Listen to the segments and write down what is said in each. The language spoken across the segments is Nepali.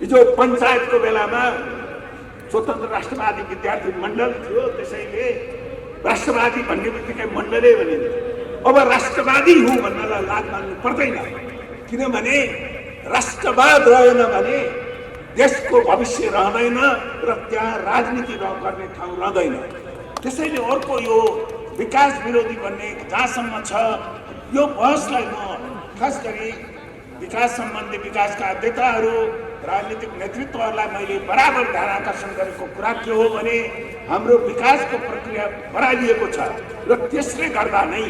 हिजो पञ्चायतको बेलामा स्वतन्त्र राष्ट्रवादी विद्यार्थी मण्डल थियो, त्यसैले राष्ट्रवादी भन्ने बित्तिकै मण्डलै भनिन्छ। अब राष्ट्रवादी हुँ भन्नलाई लाज मान्नु पर्दैन, किनभने राष्ट्रवाद रहेन भने देशको भविष्य रहँदैन र त्यहाँ राजनीति गर्ने ठाउँ रहँदैन। त्यसैले अर्को यो विकास विरोधी भन्ने जहाँसम्म छ, यो बहसलाई म खास गरी विकास सम्बन्धी विकासका अध्यक्षहरू राजनीतिक नेतृत्वहरूलाई मैले बराबर ध्यान आकर्षण गरेको कुरा के हो भने हाम्रो विकासको प्रक्रिया बढाइएको छ र त्यसले गर्दा नै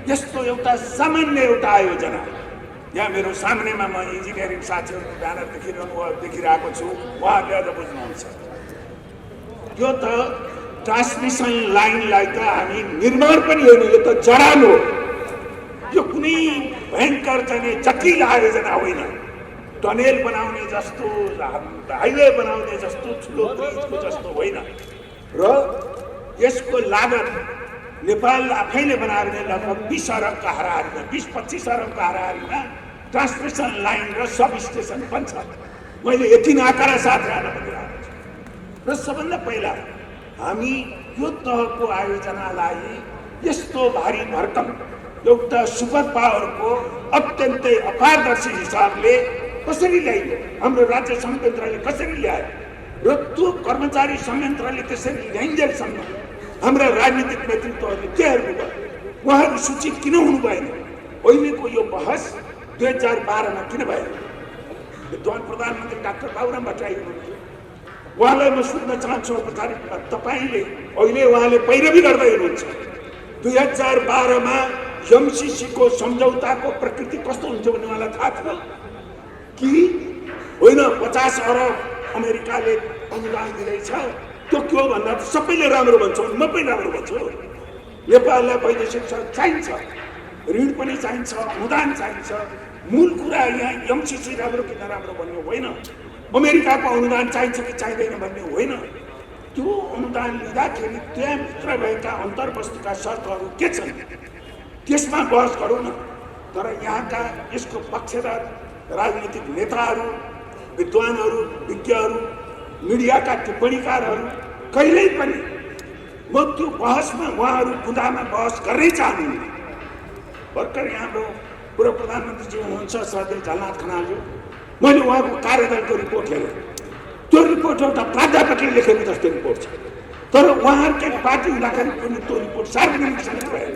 यस्तो एउटा सामान्य एउटा आयोजना, यहाँ मेरो सामनेमा म इन्जिनियरिङ साथीहरूको ब्यानर देखिरहेको छु, उहाँहरूले अझ बुझ्नुहुन्छ। त्यो त ट्रान्समिसन लाइनलाई त हामी निर्माण पनि होइन, यो त जडान हो। यो कुनै भयङ्कर चाहिँ जटिल आयोजना होइन, टनेल बनाउने जस्तो, हाइवे बनाउने जस्तो, ठुलो ब्रिजको जस्तो होइन। र यसको लागत नेपाल आफैले बनाएर लगभग 20 अरबका हाराहारीमा, 20-25 अरबका हाराहारीमा ट्रान्समिसन लाइन र सब स्टेसन पनि छ। मैले यति आँकडा साथीहरूलाई भनिरहेको छु। र सबभन्दा पहिला हामी यो तहको आयोजनालाई यस्तो भारी भरकम एउटा सुपर पावरको अत्यन्तै अपारदर्शी हिसाबले कसरी ल्याइयो, हाम्रो राज्य संयन्त्रले कसरी ल्यायो र त्यो कर्मचारी संयन्त्रले त्यसरी ल्याइन्जेलसम्म हाम्रा राजनीतिक नेतृत्वहरूले के हेर्नुभयो, उहाँहरू सूचित किन हुनु भएन? अहिलेको यो बहस 2012मा किन भयो? विद्वान प्रधानमन्त्री डाक्टर बाबुराम भट्टराई हुनुहुन्थ्यो, उहाँलाई म सोध्न चाहन्छु औपचारिकमा, तपाईँले अहिले उहाँले पैरवी गर्दै हुनुहुन्छ। 2012मा एमसीसीको सम्झौताको प्रकृति कस्तो हुन्छ भन्ने उहाँलाई थाहा थियो कि होइन? 50 अरब अमेरिकाले अनुदान दिँदैछ, त्यो के हो भन्दा सबैले राम्रो भन्छ, म पनि राम्रो भन्छु। नेपाललाई वैदेशिक सहयोग चाहिन्छ, ऋण पनि चाहिन्छ, अनुदान चाहिन्छ। मूल कुरा यहाँ एमसीसी राम्रो कि नराम्रो भन्ने होइन, अमेरिकाको अनुदान चाहिन्छ कि चाहिँदैन भन्ने होइन। त्यो अनुदान लिँदाखेरि त्यहाँभित्र भएका अन्तर्वस्तुका शर्तहरू के छन् त्यसमा बहस गरौँ न। तर यहाँका यसको पक्षधर राजनीतिक नेताहरू, विद्वानहरू, विज्ञहरू, मिडियाका टिप्पणीकारहरू कहिल्यै पनि म त्यो बहसमा उहाँहरू बुँदामा बहस गर्नै चाहनुहुन्न। भर्खर हाम्रो पूर्व प्रधानमन्त्रीजी हुनुहुन्छ श्रद्धेय झलनाथ खनालज्यू, मैले उहाँको कार्यदलको रिपोर्ट हेरेँ। त्यो रिपोर्ट एउटा प्राध्यापकले लेखेको जस्तो रिपोर्ट छ, तर उहाँहरूकै पार्टी हुँदाखेरि पनि त्यो रिपोर्ट सार्वजनिक समेत भएन।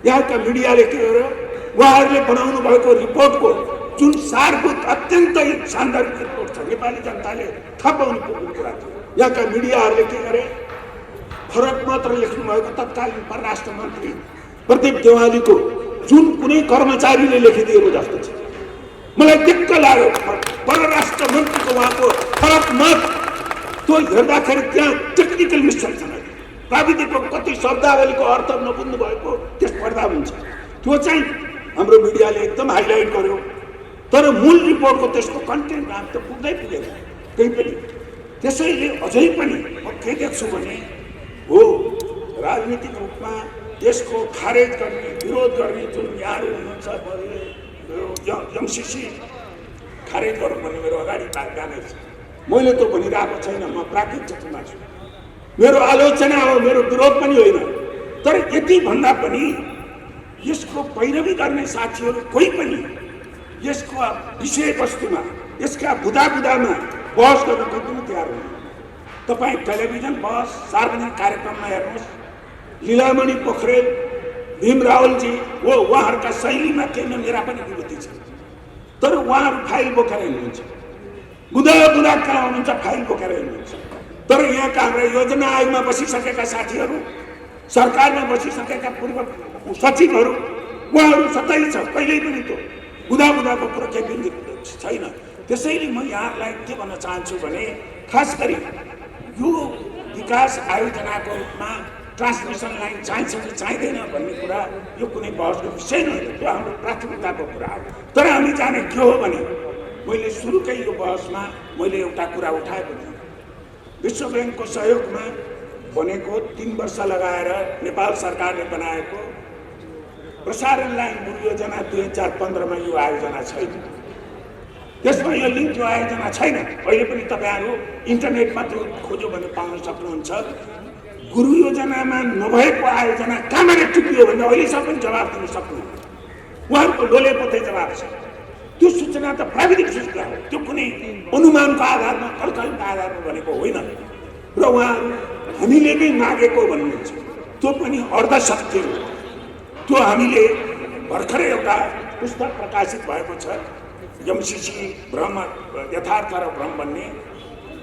यहाँका मिडियाले के गर्यो, उहाँहरूले बनाउनु भएको रिपोर्टको जुन सारभूत अत्यन्तै सान्दर्भिक रिपोर्ट छ, नेपाली जनताले थाहा पाउनु पर्ने कुरा थियो। यहाँका मिडियाहरूले के गरे, फरक मात्र लेख्नु भएको तत्कालीन परराष्ट्र मन्त्री प्रदीप देवालीको जुन कुनै कर्मचारीले लेखिदिएको जस्तो छ। मलाई दिक्क लाग्यो, परराष्ट्र मन्त्रीको उहाँको फरक मत त्यो हेर्दाखेरि त्यहाँ टेक्निकल मिस्टेक छ, प्राविधिकको कति शब्दावलीको अर्थ नबुझ्नु भएको त्यस पढ्दा हुन्छ। त्यो चाहिँ हाम्रो मिडियाले एकदम हाइलाइट गर्यो, तर मूल रिपोर्टको त्यसको कन्टेन्ट त पुग्दै पुगेन केही पनि। त्यसैले अझै पनि म के देख्छु भने हो, राजनीतिक रूपमा यसको खारेज गर्ने, विरोध गर्ने जुन यहाँहरू हुनुहुन्छ, एमसीसी खारेज गरौँ भन्ने मेरो अगाडि जाने छ। मैले त भनिरहेको छैन, म प्राकृतिक चेतनमा छु, मेरो आलोचना हो, मेरो विरोध पनि होइन। तर यति भन्दा पनि यसको पैरवी गर्ने साथीहरू कोही पनि यसको विषयवस्तुमा, यसका बुदामा बहस गर्न कति तयार हुनु। तपाईँ टेलिभिजन बहस, सार्वजनिक कार्यक्रममा हेर्नुहोस्, लीलामणि पोखरेल, भीम रावलजी हो, उहाँहरूका शैलीमा केही न मेरा पनि विरोधी छ, तर उहाँहरू फाइल बोकेर हिँड्नुहुन्छ, बुदा चलाउनुहुन्छ, फाइल बोकेर हिँड्नुहुन्छ। तर यहाँका हाम्रा योजना आयोगमा बसिसकेका साथीहरू, सरकारमा बसिसकेका पूर्व सचिवहरू, उहाँहरू सतै छ, कहिल्यै पनि त्यो बुदाको कुरो केही छैन। त्यसैले म यहाँहरूलाई के भन्न चाहन्छु भने खास गरी यो विकास आयोजनाको रूपमा ट्रान्समिसन लाइन चाहिन्छ कि चाहिँदैन भन्ने कुरा यो कुनै बहसको विषय होइन, त्यो हाम्रो प्राथमिकताको कुरा हो। तर हामी जाने के हो भने मैले सुरुकै यो बहसमा मैले एउटा कुरा उठाएको थिएँ, विश्व ब्याङ्कको सहयोगमा बनेको 3 वर्ष लगाएर नेपाल सरकारले बनाएको प्रसारण लाइन मूल योजना 2015मा यो आयोजना छैन। त्यसमा यो लिङ्क जो आयोजना छैन। अहिले पनि तपाईँहरू इन्टरनेटमा त्यो खोज्यो भने पाउन सक्नुहुन्छ। गुरु योजनामा नभएको आयोजना कहाँबाट टिपियो भने अहिलेसम्म पनि जवाब दिन सक्नुहुन्न। उहाँहरूको डोले पत्तै जवाब छ। त्यो सूचना त प्राविधिक सूचना हो, त्यो कुनै अनुमानको आधारमा कल्पनाको आधारमा भनेको होइन। र उहाँहरू हामीले नै मागेको भन्नुहुन्छ, त्यो पनि अर्धसत्य हो। त्यो हामीले भर्खरै एउटा पुस्तक प्रकाशित भएको छ, एमसिसी भ्रम यथार्थ र भ्रम भन्ने।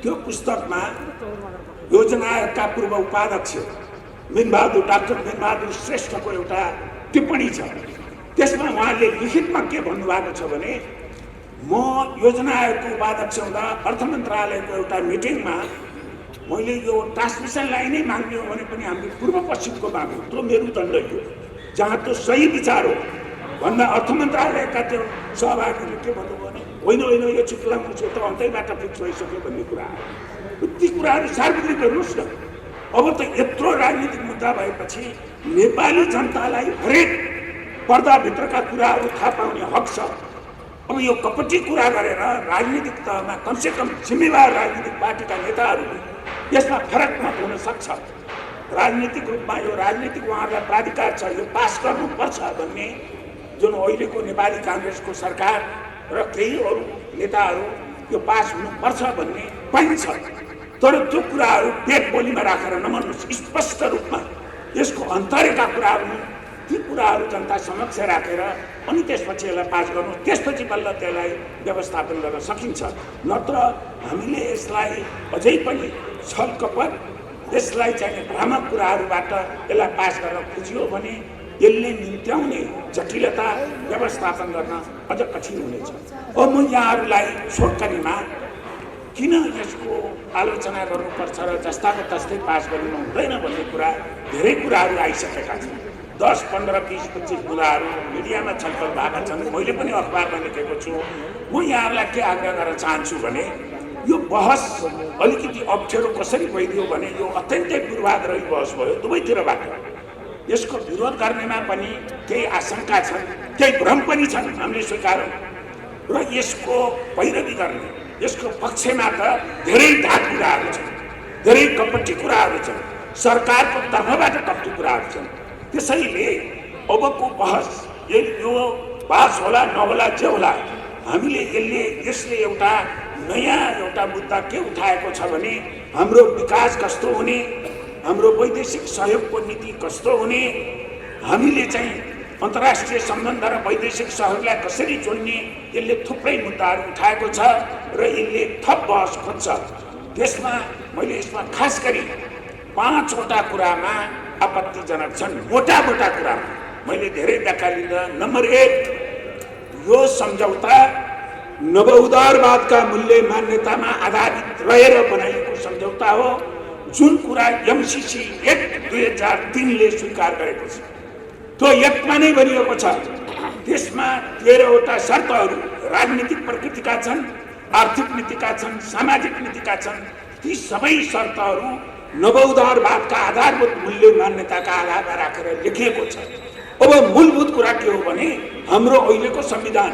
त्यो पुस्तकमा योजना आयोगका पूर्व उपाध्यक्ष डाक्टर मिनबहादुर श्रेष्ठको एउटा टिप्पणी छ। त्यसमा उहाँले लिखितमा के भन्नुभएको छ भने, म योजना आयोगको उपाध्यक्ष हुँदा अर्थ मन्त्रालयको एउटा मिटिङमा मैले यो ट्रान्समिसन लाइन नै माग्ने हो भने पनि हामीले पूर्व पश्चिमको माग्यौँ, त्यो मेरुदण्ड हो जहाँ त्यो सही विचार हो भन्दा अर्थ मन्त्रालयका त्यो सहभागीले के भन्नुभयो भने होइन होइन यो चितुवा मुसो त अन्तैबाट फिक्स भइसक्यो भन्ने कुरा आयो। ती कुराहरू सार्वजनिक गर्नुहोस् न। अब त यत्रो राजनीतिक मुद्दा भएपछि नेपाली जनतालाई हरेक पर्दाभित्रका कुराहरू थाहा पाउने हक छ। अब यो कपटी कुरा गरेर राजनीतिक तहमा कमसेकम जिम्मेवार राजनीतिक पार्टीका नेताहरूले यसमा फरक मत हुन सक्छ। राजनीतिक रूपमा यो राजनीतिक उहाँहरूलाई प्राधिकार छ, यो पास गर्नुपर्छ भन्ने जुन अहिलेको नेपाली काङ्ग्रेसको सरकार र केही अरू नेताहरू यो पास हुनुपर्छ भन्ने पाइन्छ। तर त्यो कुराहरू पेट बोलीमा राखेर नमान्नुहोस्। स्पष्ट रूपमा यसको अन्तरका कुराहरू, ती कुराहरू जनता समक्ष राखेर अनि त्यसपछि यसलाई पास गर्नु, त्यसपछि बल्ल त्यसलाई व्यवस्थापन गर्न सकिन्छ। नत्र हामीले यसलाई अझै पनि छलकपट, यसलाई चाहिँ भ्रामक कुराहरूबाट यसलाई पास गर्न खोजियो भने यसले निम्त्याउने जटिलता व्यवस्थापन गर्न अझ कठिन हुनेछ। अब म यहाँहरूलाई छोटकरीमा किन यसको आलोचना गर्नुपर्छ र जस्ताको तस्तै पास गर्नु हुँदैन भन्ने कुरा, धेरै कुराहरू आइसकेका छन्। 10, 15, 20, 25 कुराहरू मिडियामा छलफल भएका छन्। मैले पनि अखबारमा लेखेको छु। म यहाँहरूलाई के आग्रह गर्न चाहन्छु भने यो बहस अलिकति अप्ठ्यारो कसरी भइदियो भने यो अत्यन्तै पूर्वाग्रही बहस भयो दुवैतिरबाट। यसको विरोध गर्नेमा पनि केही आशंका छन्, केही भ्रम पनि छन्, हामीले स्वीकारौँ। र यसको पैरवी गर्ने, यसको पक्षमा त धेरै ढाक कुराहरू छन्, धेरै कपटी कुराहरू छन्, सरकारको तर्फबाट कपटी कुराहरू छन्। त्यसैले अबको बहस यो पास होला नहोला जे होला, हामीले यसले एउटा नयाँ एउटा मुद्दा के उठाएको छ भने हाम्रो विकास कस्तो हुने, हाम्रो वैदेशिक सहयोगको नीति कस्तो हुने, हामीले चाहिँ अन्तर्राष्ट्रिय सम्बन्ध र वैदेशिक सहयोगलाई कसरी जोड्ने, यसले थुप्रै मुद्दाहरू उठाएको छ र यसले थप बहस खोज्छ। त्यसमा मैले यसमा खास गरी 5 वटा कुरामा आपत्तिजनक छन्। मोटा कुरा मैले धेरै व्याख्या लिँदा। नम्बर 1, यो सम्झौता नवउदारवादका मूल्य मान्यतामा आधारित रहेर बनाइएको सम्झौता हो, जुन कुरा एमसिसी एक्ट 2003ले स्वीकार गरेको छ। त्यो एक्टमा नै भनिएको छ। त्यसमा 13 वटा शर्तहरू राजनीतिक प्रकृतिका छन्, आर्थिक नीतिका छन्, सामाजिक नीतिका छन्। ती सबै शर्तहरू नवउदारवादका आधारभूत मूल्य मान्यताका आधारमा राखेर लेखिएको छ। अब मूलभूत कुरा के हो भने हाम्रो अहिलेको संविधान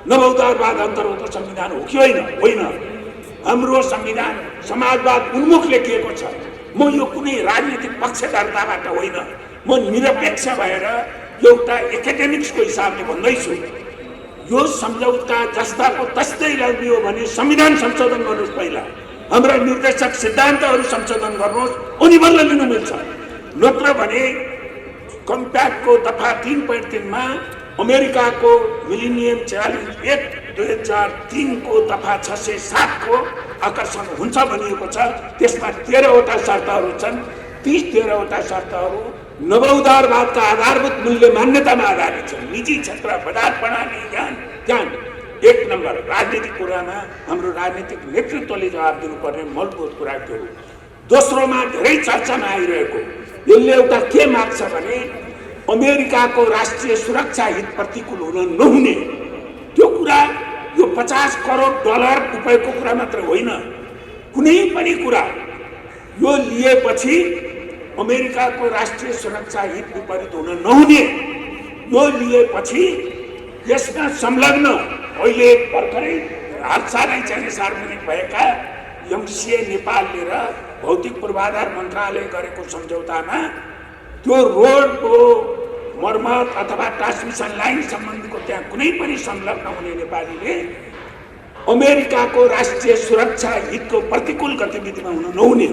नवउदारवाद अन्तर्गतको संविधान हो कि होइन? हाम्रो संविधान समाजवाद उन्मुख लेखिएको छ। म यो कुनै राजनीतिक पक्षधरताबाट होइन, म निरपेक्ष भएर एउटा एकाडेमिक्सको हिसाबले भन्दैछु। यो सम्झौता जस्ताको तस्तै लाग्यो भने संविधान संशोधन गर्नुहोस्, पहिला हाम्रा निर्देशक सिद्धान्तहरू संशोधन गर्नुहोस्, अनि बल्ल लिनु मिल्छ। नत्र भने कम्प्याक्टको दफा 3.3 मा अमेरिकाको मिलेनियम च्यालेन्ज एक्ट 2003 को दफा 607 को आकर्षण हुन्छ भनिएको छ। त्यसमा 13 वटा शर्तहरू छन्। ती 13 वटा शर्तहरू नवउदारवादका आधारभूत मूल्य मान्यतामा आधारित छन्। निजी क्षेत्र, बजार प्रणाली, ज्ञान। 1 नम्बर राजनीतिक कुरामा हाम्रो राजनीतिक नेतृत्वले जवाब दिनुपर्ने मूलभूत कुरा के हो। दोस्रोमा धेरै चर्चामा आइरहेको यसले एउटा के माग्छ भने अमेरिकाको राष्ट्रिय सुरक्षा हित प्रतिकूल हुन नहुने। त्यो कुरा यो $50 करोड रुपैयाँको कुरा मात्र होइन। कुनै पनि कुरा यो लिएपछि अमेरिकाको राष्ट्रिय सुरक्षा हित विपरीत हुन नहुने। यो लिएपछि यसमा संलग्न अहिले भर्खरै हालसालै चाहिँ सार्वजनिक भएका एमसिए नेपालले र भौतिक पूर्वाधार मन्त्रालय गरेको सम्झौतामा त्यो रोडको मर्मत अथवा ट्रान्समिसन लाइन सम्बन्धीको त्यहाँ कुनै पनि संलग्न हुने नेपालीले अमेरिकाको राष्ट्रिय सुरक्षा हितको प्रतिकूल गतिविधिमा हुन नहुने।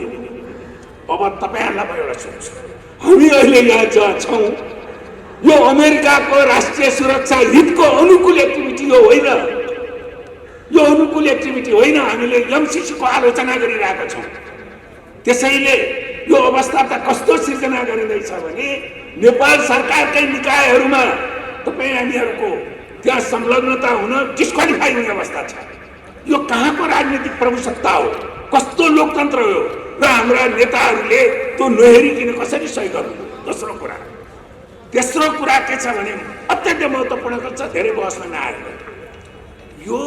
अब तपाईँहरूलाई म एउटा सोध्छु, हामी अहिले यहाँ जहाँ छौँ यो अमेरिकाको राष्ट्रिय सुरक्षा हितको अनुकूल एक्टिभिटी हो होइन, यो अनुकूल एक्टिभिटी होइन। हामीले एमसिसीको आलोचना गरिरहेका छौँ। त्यसैले यो अवस्था त कस्तो सिर्जना गरिँदैछ भने नेपाल सरकारकै निकायहरूमा तपाईँ हामीहरूको त्यहाँ संलग्नता हुन डिस्क्वालिफाई हुने अवस्था छ। यो कहाँको राजनीतिक प्रभुसत्ता हो, कस्तो लोकतन्त्र हो र हाम्रा नेताहरूले त्यो नहेरिकन कसरी सही गर्नु। दोस्रो कुरा, तेस्रो कुरा के छ भने अत्यन्त महत्त्वपूर्ण छ, धेरै बहसमा नआएको यो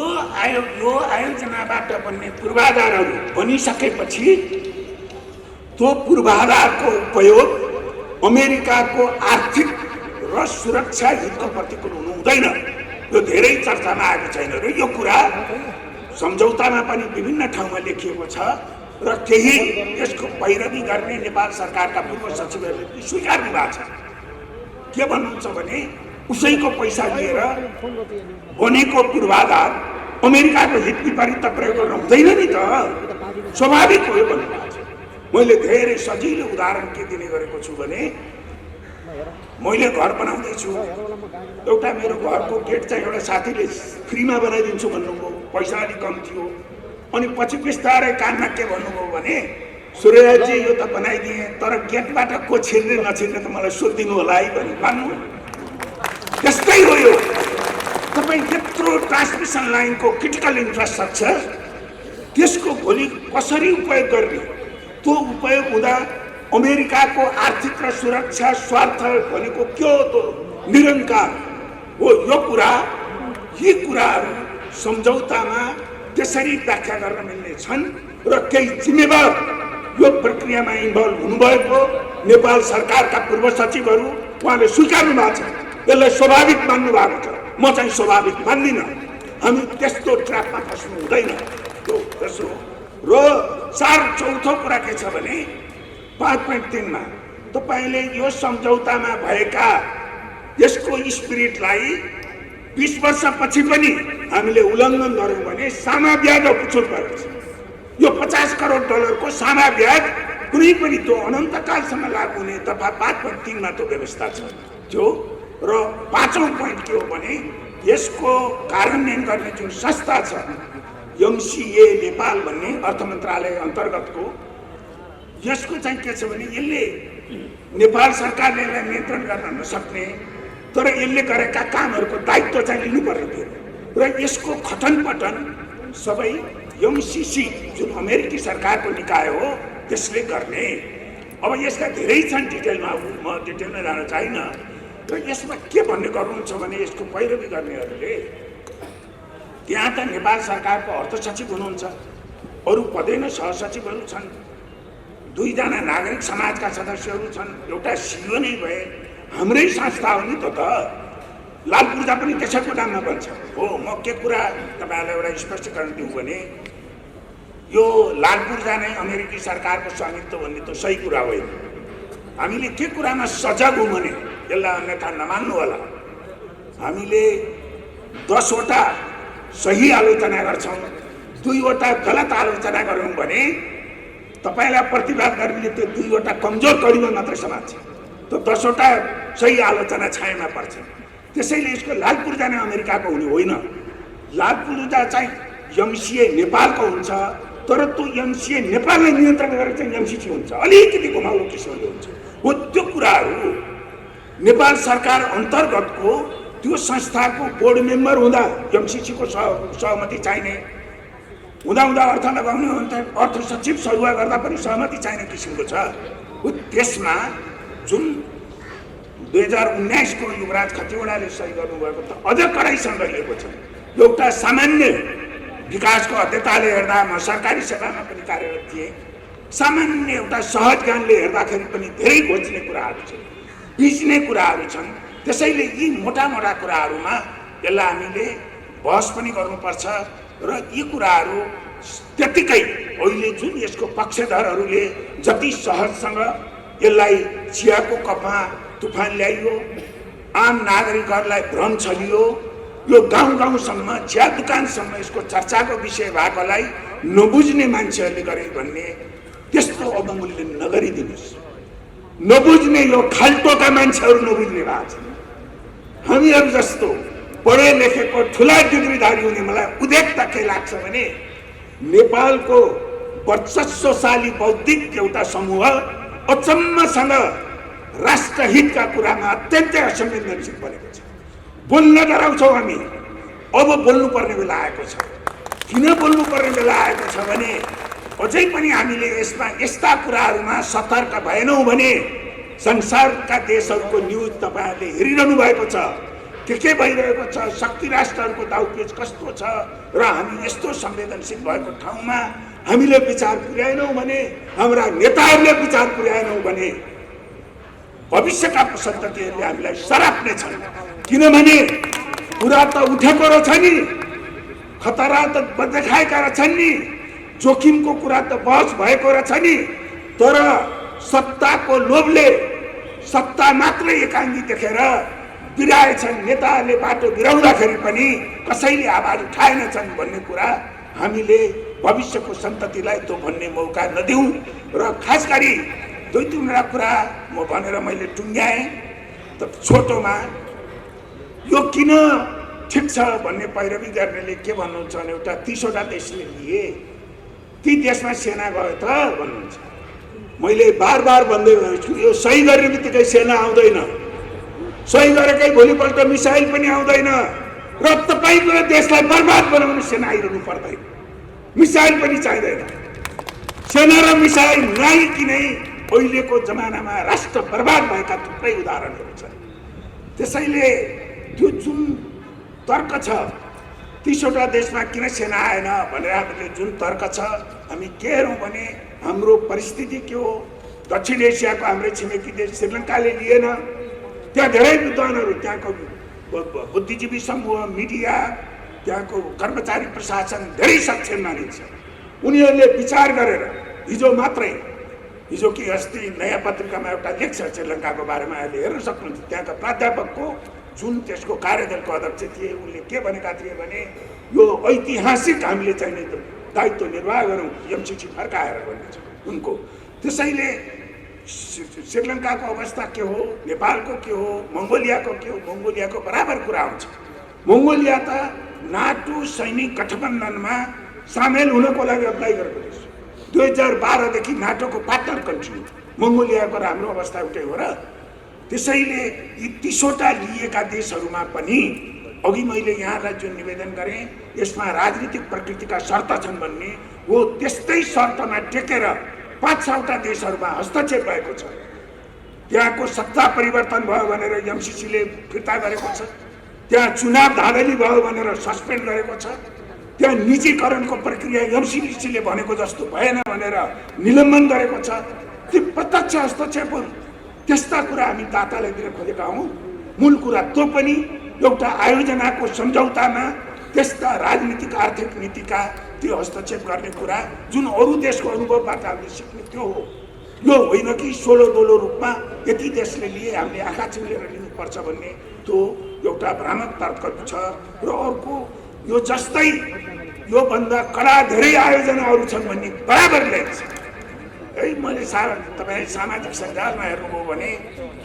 आयोजनाबाट बन्ने पूर्वाधारहरू बनिसकेपछि त्यो पूर्वाधारको उपयोग अमेरिकाको आर्थिक र सुरक्षा हितको प्रतिकूल हुनु हुँदैन। यो धेरै चर्चामा आएको छैन र यो कुरा सम्झौतामा पनि विभिन्न ठाउँमा लेखिएको छ र केही यसको पैरवी गर्ने नेपाल सरकारका पूर्व सचिवहरूले स्वीकार्नु भएको छ। के भन्नुहुन्छ भने उसैको पैसा लिएर बनेको पूर्वाधार अमेरिकाको हित विपरीत त प्रयोग गर्न हुँदैन नि त, स्वाभाविक हो यो भन्नुभएको छ। मैले धेरै सजिलो उदाहरण के दिने गरेको छु भने मैले घर बनाउँदैछु, एउटा मेरो घरको गेट चाहिँ एउटा साथीले फ्रीमा बनाइदिन्छु भन्नुभयो, पैसा अलिक कम थियो। अनि पछि बिस्तारै कानमा के भन्नुभयो भने सूर्यराजी यो त बनाइदिएँ तर गेटबाट को छिर्ने नछिर्ने त मलाई सोधिदिनु होला है भन्नु। त्यस्तै हो यो, तपाईँ यत्रो ट्रान्समिसन लाइनको क्रिटिकल इन्फ्रास्ट्रक्चर त्यसको भोलि कसरी उपयोग गर्ने, त्यो उपयोग हुँदा अमेरिकाको आर्थिक र सुरक्षा स्वार्थ भनेको के हो त निरङ्कार हो। यी कुराहरू सम्झौतामा त्यसरी व्याख्या गर्न मिल्ने छन् र केही जिम्मेवार यो प्रक्रियामा इन्भल्भ हुनुभएको नेपाल सरकारका पूर्व सचिवहरू उहाँले स्वीकार्नु भएको छ, यसलाई स्वाभाविक मान्नु भएको छ। म चाहिँ स्वाभाविक मान्दिनँ, हामी त्यस्तो ट्र्यापमा फस्नु हुँदैन। त्यो तेस्रो र चौथो कुरा के छ भने 5.3 मा तपाईँले यो सम्झौतामा भएका यसको स्पिरिटलाई 20 वर्षपछि पनि हामीले उल्लङ्घन गऱ्यौँ भने सामा ब्याज अपुछुल परेको छ। यो 50 करोड डलरको सामा ब्याज कुनै पनि त्यो अनन्तकालसम्म लागू हुने दफा 5.3 मा त्यो व्यवस्था छ जो। र पाँचौँ पोइन्ट के हो भने यसको कार्यान्वयन गर्ने जुन संस्था छ एमसिए नेपाल भन्ने अर्थ मन्त्रालय अन्तर्गतको, यसको चाहिँ के छ भने यसले नेपाल सरकारले यसलाई नियन्त्रण गर्न नसक्ने तर यसले गरेका कामहरूको दायित्व चाहिँ लिनुपर्ने थियो र यसको खटन पटन सबै एमसिसी जुन अमेरिकी सरकारको निकाय हो त्यसले गर्ने। अब यसका धेरै छन् डिटेलमा, म डिटेलमा जान चाहिन्न। र यसमा के भन्ने गर्नुहुन्छ भने यसको पैरवी गर्नेहरूले त्यहाँ त नेपाल सरकारको अर्थ सचिव हुनुहुन्छ, अरू पदेन सहसचिवहरू छन्, 2 जना नागरिक समाजका सदस्यहरू छन्, एउटा सिओ नै भए हाम्रै संस्था हो नि त। लाल पूर्जा पनि त्यसैको नाममा बन्छ हो। म के कुरा तपाईँहरूलाई एउटा स्पष्टीकरण दिउँ भने यो लाल पूर्जा नै अमेरिकी सरकारको स्वामित्व भन्ने त सही कुरा होइन। हामीले के कुरामा सजग हौँ भने यसलाई अन्यथा नमान्नु होला। हामीले 10 वटा सही आलोचना गर्छौँ, 2 वटा गलत आलोचना गऱ्यौँ भने तपाईँलाई प्रतिवाद गर्ने त्यो 2 वटा कमजोर कडीमा मात्रै समात्छ, त्यो 10 वटा सही आलोचना छायामा पर्छ। त्यसैले यसको लाल पूर्जा नै अमेरिकाको हुने होइन। लाल पूर्जा चाहिँ एमसिए नेपालको हुन्छ तर त्यो एमसिए नेपाललाई नियन्त्रण गरेर चाहिँ एमसिसी हुन्छ, अलिकति घुमाउरो किसिमले हुन्छ हो। त्यो कुराहरू नेपाल सरकार अन्तर्गतको त्यो संस्थाको बोर्ड मेम्बर हुँदा एमसिसीको सहमति चाहिने, हुँदा अर्थ लगाउने अर्थ सचिव सरुवा गर्दा पनि सहमति चाहिने किसिमको छ हो। त्यसमा जुन 2019 को युवराज खतिवडाले सही गर्नुभएको त अझ कडाइसँग गरिएको छ। एउटा सामान्य विकासको अध्यक्षताले हेर्दा म सरकारी सेवामा पनि कार्यरत थिएँ, सामान्य एउटा सहज ज्ञानले हेर्दाखेरि पनि धेरै घोच्ने कुराहरू छन्, बिच्ने कुराहरू छन्। त्यसैले यी मोटा मोटा कुराहरूमा यसलाई हामीले बहस पनि गर्नुपर्छ र यी कुराहरू त्यतिकै अहिले जुन यसको पक्षधरहरूले जति सहजसँग यसलाई चियाको कपमा तुफान ल्याइयो, आम नागरिकहरूलाई भ्रम छलियो, यो गाउँ गाउँसम्म चिया दुकानसम्म यसको चर्चाको विषय भएकोलाई नबुझ्ने मान्छेहरूले गरे भन्ने त्यस्तो अवमूल्यन नगरिदिनुहोस्। नबुझ्ने यो खाल्टोका मान्छेहरू नबुझ्ने भएको छ। हामीहरू जस्तो पढे लेखेको ठुला डिग्रीधारी हुने मलाई उदेकता के लाग्छ भने नेपालको वर्चस्वशाली बौद्धिक एउटा समूह अचम्मसँग राष्ट्रहितका कुरामा अत्यन्तै असंवेदनशील बनेको छ। बोल्न डराउँछौँ हामी। अब बोल्नुपर्ने बेला आएको छ। किन बोल्नुपर्ने बेला आएको छ भने अझै पनि हामीले यसमा यस्ता कुराहरूमा सतर्क भएनौँ भने संसारका देशहरूको न्युज तपाईँहरूले हेरिरहनु भएको छ। के भइरहेको छ, शक्ति राष्ट्रहरूको दाउपेच कस्तो छ र हामी यस्तो संवेदनशील भएको ठाउँमा हामीले विचार पुर्याएनौँ भने, हाम्रा नेताहरूले विचार पुर्याएनौँ भने भविष्यका सन्ततिहरूले हामीलाई सराप्ने छन्। किनभने कुरा त उठेको रहेछ नि, खतरा त देखाएका रहेछन् नि, जोखिमको कुरा त बहस भएको रहेछ नि, तर सत्ताको लोभले सत्ता मात्रै एकाङ्गी देखेर बिराएछन्। नेताहरूले बाटो बिराउँदाखेरि पनि कसैले आवाज उठाएनछन् भन्ने कुरा हामीले भविष्यको सन्ततिलाई त्यो भन्ने मौका नदिउँ। र खास गरी दुई तीनवटा कुरा म भनेर मैले टुङ्ग्याएँ त छोटोमा। यो किन ठिक छ भन्ने पैरवी गर्नेले के भन्नुहुन्छ भने एउटा 30वटा देशले लिए, ती देशमा सेना गयो त भन्नुहुन्छ। मैले बार बार भन्दै छु यो सही गर्ने बित्तिकै सेना आउँदैन, सही गरेकै भोलिपल्ट मिसाइल पनि आउँदैन र तपाईँको देशलाई बर्बाद बनाउन सेना आइरहनु पर्दैन, मिसाइल पनि चाहिँदैन। सेना र मिसाइल नआइ किनै अहिलेको जमानामा राष्ट्र बर्बाद भएका थुप्रै उदाहरणहरू छन्। त्यसैले त्यो जुन तर्क छ 30वटा देशमा किन सेना आएन भनेर हामीले जुन तर्क छ, हामी के हेरौँ भने हाम्रो परिस्थिति के हो। दक्षिण एसियाको हाम्रो छिमेकी देश श्रीलङ्काले लिएन। त्यहाँ धेरै विद्वानहरू, त्यहाँको बुद्धिजीवी समूह, मिडिया, त्यहाँको कर्मचारी प्रशासन धेरै सक्षम मानिन्छ। उनीहरूले विचार गरेर हिजो कि अस्ति नयाँ पत्रिकामा एउटा लेख छ श्रीलङ्काको बारेमा, अहिले हेर्न सक्नुहुन्छ। त्यहाँका प्राध्यापकको जुन त्यसको कार्यदलको अध्यक्ष थिए, उनले के भनेका थिए भने यो ऐतिहासिक हामीले चाहिँ दायित्व निर्वाह गरौँ, एमसिसी फर्काएर भन्ने छ उनको। त्यसैले श्रीलङ्काको अवस्था के हो, नेपालको के हो, मङ्गोलियाको के हो, मङ्गोलियाको बराबर कुरा हुन्छ। मङ्गोलिया त नाटो सैनिक गठबन्धनमा सामेल हुनको लागि अप्लाई गरेको देश, 2012देखि नाटोको पार्टनर कन्ट्री मङ्गोलियाको र हाम्रो अवस्था एउटै हो र। त्यसैले यी 30वटा लिएका देशहरूमा पनि अघि मैले यहाँलाई जुन निवेदन गरेँ, यसमा राजनीतिक प्रकृतिका शर्त छन् भन्ने हो। त्यस्तै शर्तमा टेकेर 5-6वटा देशहरूमा हस्तक्षेप भएको छ। त्यहाँको सत्ता परिवर्तन भयो भनेर एमसिसीले फिर्ता गरेको छ, त्यहाँ चुनाव धाँधली भयो भनेर सस्पेन्ड गरेको छ, त्यहाँ निजीकरणको प्रक्रिया एमसिसीले भनेको जस्तो भएन भनेर निलम्बन गरेको छ। ती प्रत्यक्ष हस्तक्षेपहरू, त्यस्ता कुरा हामी दातालाई दिन खोजेका हौँ। मूल कुरा त्यो पनि एउटा आयोजनाको सम्झौतामा त्यस्ता राजनीतिक आर्थिक नीतिका त्यो हस्तक्षेप गर्ने कुरा जुन अरू देशको अनुभवबाट हामीले सिक्ने त्यो हो। यो होइन कि सोलो दोलो रूपमा यति देशले लिए हामीले आँखा चिम्लेर लिनुपर्छ भन्ने त्यो एउटा भ्रामक तर्क छ। र अर्को यो जस्तै योभन्दा कडा धेरै आयोजनाहरू छन् भन्ने बराबर ल्याइन्छ है। मैले तपाईँ सामाजिक सञ्जालमा हेर्नुभयो भने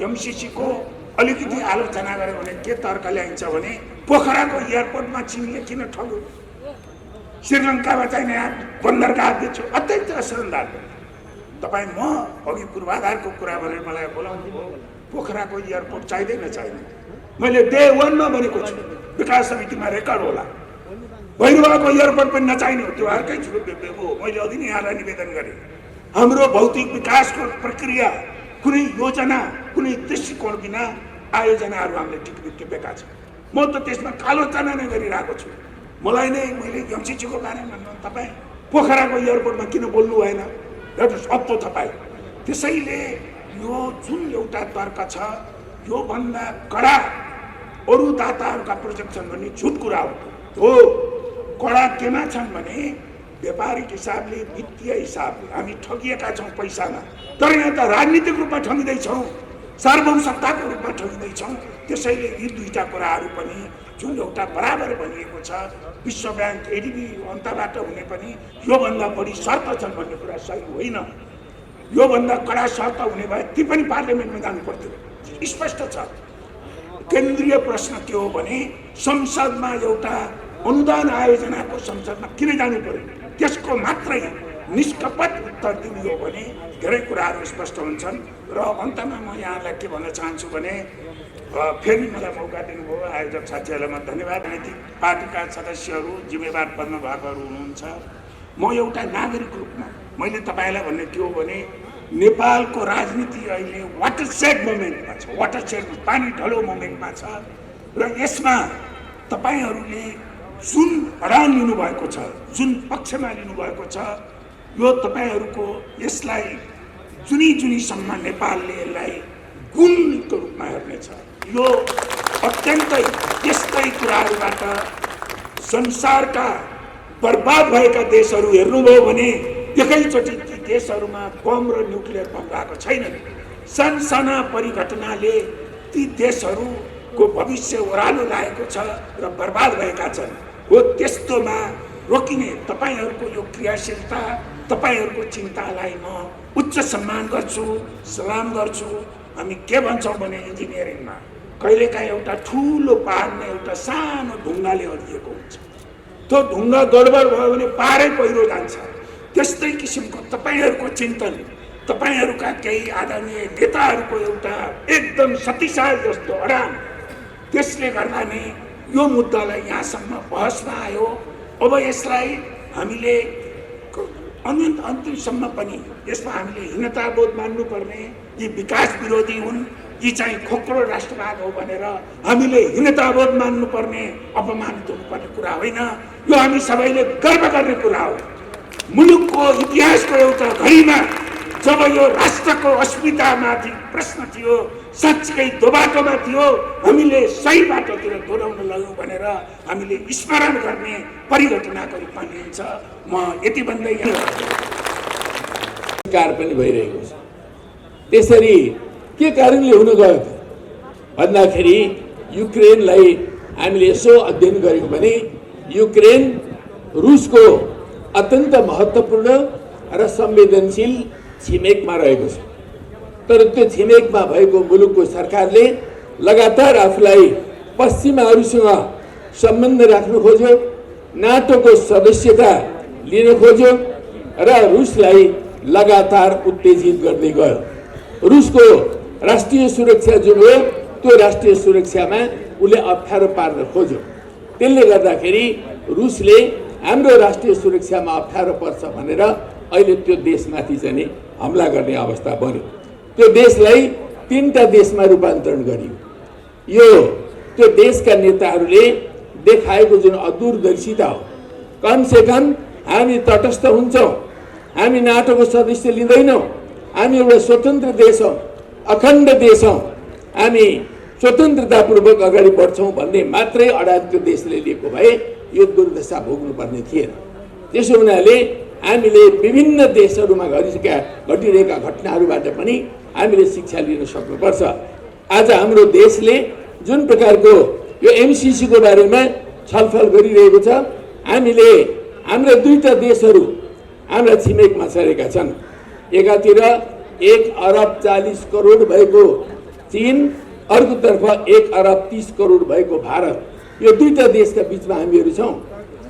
एमसिसीको अलिकति आलोचना गऱ्यो भने के तर्क ल्याइन्छ भने पोखराको एयरपोर्टमा चीनले किन ठग्यो, श्रीलङ्कामा चाहिँ नयाँ बन्दरगाह दिन्छु, अत्यन्त असरदार। तपाईँ म अघि पूर्वाधारको कुरा भनेर मलाई बोलाउनु भयो, पोखराको एयरपोर्ट चाहिँदैन। मैले डे 1मा भनेको छु, विकास समितिमा रेकर्ड होला, भैरवाको एयरपोर्ट पनि नचाहिने हो, त्यो अर्कै हो। मैले अघि नै यहाँलाई निवेदन गरेँ, हाम्रो भौतिक विकासको प्रक्रिया कुनै योजना, कुनै दृष्टिकोण बिना आयोजनाहरू हामीले टिपेका छौँ। म त त्यसमा आलोचना नै गरिरहेको छु। मलाई नै मैले एमसिसीको बारेमा तपाईँ पोखराको एयरपोर्टमा किन बोल्नु भएन, एउटा अत्तो तपाईँ। त्यसैले यो जुन एउटा तर्क छ, योभन्दा कडा अरू दाताहरूका प्रोजेक्ट छन् भन्ने झुट कुरा हो। कडा केमा छन् भने व्यापारिक हिसाबले, वित्तीय हिसाबले हामी ठगिएका छौँ पैसामा। तर यहाँ त राजनीतिक रूपमा ठगिँदैछौँ, सार्वभौम सत्ताको रूपमा ठगिँदैछौँ। त्यसैले यी दुईटा कुराहरू पनि जुन एउटा बराबर भनिएको छ, विश्व ब्याङ्क, एडिबी अन्तबाट हुने पनि योभन्दा बढी शर्त छन् भन्ने कुरा सही होइन। योभन्दा कडा शर्त हुने भए ती पनि पार्लियामेन्टमा जानु पर्थ्यो, स्पष्ट छ। केन्द्रीय प्रश्न के हो भने संसदमा एउटा अनुदान आयोजनाको संसदमा किन जानु पर्यो, त्यसको मात्रै निष्कपट उत्तर दिनु हो भने धेरै कुराहरू स्पष्ट हुन्छन्। र अन्तमा म यहाँलाई के भन्न चाहन्छु भने फेरि मलाई मौका दिनुभयो आयोजक साथीहरूलाई म धन्यवाद। राजनीतिक पार्टीका सदस्यहरू, जिम्मेवार पदमा भएकाहरू हुनुहुन्छ। म एउटा नागरिक रूपमा मैले तपाईँलाई भन्ने के हो भने नेपालको राजनीति अहिले वाटरसेड मोमेन्टमा छ, वाटरसेड पानी ढलो मोमेन्टमा छ। र यसमा तपाईँहरूले जुन अडान लिनुभएको छ, जुन पक्षमा लिनुभएको छ, यो तपाईँहरूको यसलाई जुनीसम्म नेपालले यसलाई गुणको रूपमा हेर्नेछ। यो अत्यन्तै यस्तै कुराहरूबाट संसारका बर्बाद भएका देशहरू हेर्नुभयो भने एकैचोटि ती देशहरूमा बम र न्युक्लियर बम भएको छैनन्। सानसाना परिघटनाले ती देशहरूको भविष्य ओह्रालो लागेको छ र बर्बाद भएका छन्। हो त्यस्तोमा रोकिने तपाईँहरूको यो क्रियाशीलता, तपाईँहरूको चिन्तालाई म उच्च सम्मान गर्छु, सलाम गर्छु। हामी के भन्छौँ भने इन्जिनियरिङमा कहिलेकाहीँ एउटा ठुलो पहाडमा एउटा सानो ढुङ्गाले अडिएको हुन्छ, त्यो ढुङ्गा गडबड भयो भने पारै पहिरो जान्छ। त्यस्तै किसिमको तपाईँहरूको चिन्तन, तपाईँहरूका केही आदरणीय नेताहरूको एउटा एकदम शक्तिशाली जस्तो अडान, त्यसले गर्दा नै यो मुद्दालाई यहाँसम्म बहसमा आयो। अब यसलाई हामीले अन्तिमसम्म पनि यसमा हामीले हीनताबोध मान्नुपर्ने, यी विकास विरोधी हुन्, यी चाहिँ खोक्रो राष्ट्रवाद हो भनेर हामीले हीनताबोध मान्नुपर्ने, अपमानित हुनुपर्ने कुरा होइन। यो हामी सबैले गर्व गर्ने कुरा हो। मुलुकको इतिहासको एउटा घडीमा जब यो राष्ट्रको अस्मितामाथि प्रश्न थियो, साँच्चै दोबाटोमा थियो, हामीले सही बाटोतिर दोहोऱ्याउन लाग्यौँ भनेर हामीले स्मरण गर्ने परिघटनाको रूपमा लिन्छ। म यति भन्दै कार पनि भइरहेको छ। त्यसरी के कारणले हुन गयो त भन्दाखेरि युक्रेनलाई हामीले यसो अध्ययन गरेको भने युक्रेन रुसको अत्यन्त महत्त्वपूर्ण र संवेदनशील छिमेकमा रहेको छ। तर त्यो छिमेकमा भएको मुलुकको सरकारले लगातार आफूलाई पश्चिमाहरूसँग सम्बन्ध राख्न खोज्यो, नाटोको सदस्यता लिन खोज्यो र रुसलाई लगातार उत्तेजित गर्दै गयो। रुसको राष्ट्रिय सुरक्षा जुन हो त्यो राष्ट्रिय सुरक्षामा उसले अप्ठ्यारो पार्न खोज्यो। त्यसले गर्दाखेरि रुसले हाम्रो राष्ट्रिय सुरक्षामा अप्ठ्यारो पर्छ भनेर अहिले त्यो देशमाथि चाहिँ हमला गर्ने अवस्था बन्यो। त्यो देशलाई तीनटा देशमा रूपान्तरण गरियो। यो त्यो देशका नेताहरूले देखाएको जुन अदूरदर्शिता हो, कमसेकम हामी तटस्थ हुन्छौँ, हामी नाटोको सदस्य लिँदैनौँ, हामी एउटा स्वतन्त्र देश हौँ, अखण्ड देश हौँ, हामी स्वतन्त्रतापूर्वक अगाडि बढ्छौँ भन्ने मात्रै अडान त्यो देशले लिएको भए यो दुर्दशा भोग्नुपर्ने थिएन। त्यसो हुनाले हामीले विभिन्न देशहरूमा घटिरहेका घटनाहरूबाट पनि हामीले शिक्षा लिन सक्नुपर्छ। आज हाम्रो देशले जुन प्रकारको यो एमसिसीको बारेमा छलफल गरिरहेको छ, हामीले हाम्रा दुईटा देशहरू हाम्रा छिमेकमा छरेका छन्। एकातिर 1 अरब 40 करोड भएको चीन, अर्कोतर्फ 1 अरब 30 करोड भएको भारत। यो दुईटा देशका बिचमा हामीहरू छौँ।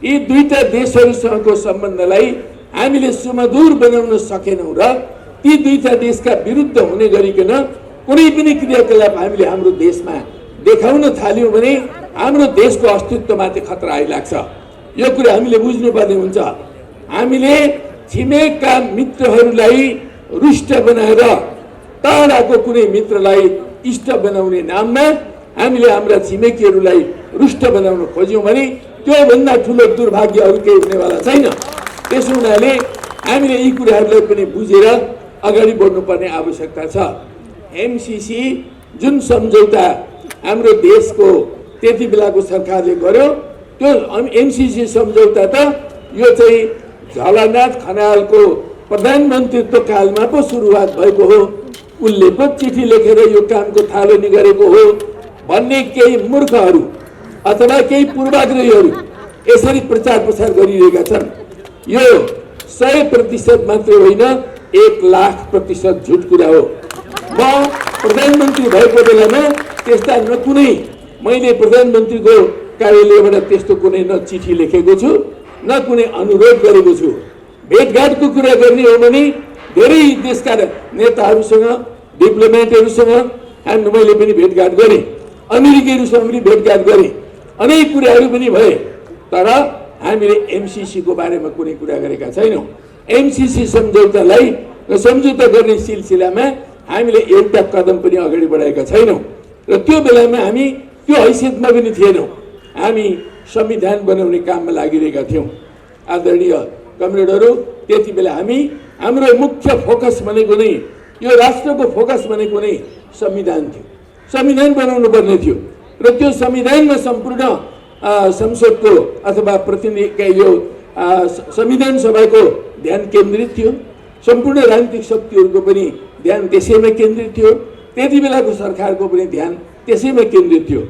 यी दुईटा देशहरूसँगको सम्बन्धलाई हामीले सुमधुर बनाउन सकेनौँ र ती दुईटा देशका विरुद्ध हुने गरिकन कुनै पनि क्रियाकलाप हामीले हाम्रो देशमा देखाउन थाल्यौँ भने हाम्रो देशको अस्तित्वमाथि खतरा आइलाग्छ। यो कुरा हामीले बुझ्नुपर्ने हुन्छ। हामीले छिमेकका मित्रहरूलाई रुष्ट बनाएर टाढाको कुनै मित्रलाई इष्ट बनाउने नाममा हामीले हाम्रा छिमेकीहरूलाई रुष्ट बनाउन खोज्यौँ भने त्योभन्दा ठुलो दुर्भाग्य अरू केही हुनेवाला छैन। त्यसो हुनाले हामीले यी कुराहरूलाई पनि बुझेर अगाडि बढ्नुपर्ने आवश्यकता छ। एमसिसी जुन सम्झौता हाम्रो देशको त्यति बेलाको सरकारले गर्यो त्यो एमसीसी सम्झौता त यो चाहिँ झलनाथ खनालको प्रधानमन्त्रीत्व कालमा पो सुरुवात भएको हो, उसले पो चिठी लेखेर यो कामको थालनी गरेको हो भन्ने केही मूर्खहरू अथवा केही पूर्वाग्रहीहरू यसरी प्रचार प्रसार गरिरहेका छन्। यो 100% मात्रै होइन, 1,00,000% झुट कुरा हो। म प्रधानमन्त्री भएको बेलामा त्यस्ता न कुनै मैले प्रधानमन्त्रीको कार्यालयबाट त्यस्तो कुनै न चिठी लेखेको छु न कुनै अनुरोध गरेको छु। भेटघाटको कुरा गर्ने हो भने धेरै देशका नेताहरूसँग डिप्लोमेटहरूसँग मैले पनि भेटघाट गरेँ, अमेरिकीहरूसँग पनि भेटघाट गरेँ, अनेक कुराहरू पनि भए, तर हामीले एमसीसी को बारेमा कुनै कुरा गरेका छैनौँ। एमसीसी सम्झौता गर्ने सिलसिलामा हामीले एउटा कदम पनि अगाडि बढाएका छैनौँ र त्यो बेलामा हामी त्यो हैसियतमा पनि थिएनौँ। हामी संविधान बनाउने काममा लागिरहेका थियौँ। आदरणीय कमरेडहरू, त्यति बेला हाम्रो मुख्य फोकस भनेको नै यो राष्ट्रको फोकस भनेको नै संविधान थियो। संविधान बनाउनु पर्ने थियो र त्यो संविधानमा सम्पूर्ण संसदको अथवा प्रतिनिधि यो संविधान सभाको ध्यान केन्द्रित थियो। सम्पूर्ण राजनीतिक शक्तिहरूको पनि ध्यान त्यसैमा केन्द्रित थियो। त्यति बेलाको सरकारको पनि ध्यान त्यसैमा केन्द्रित थियो।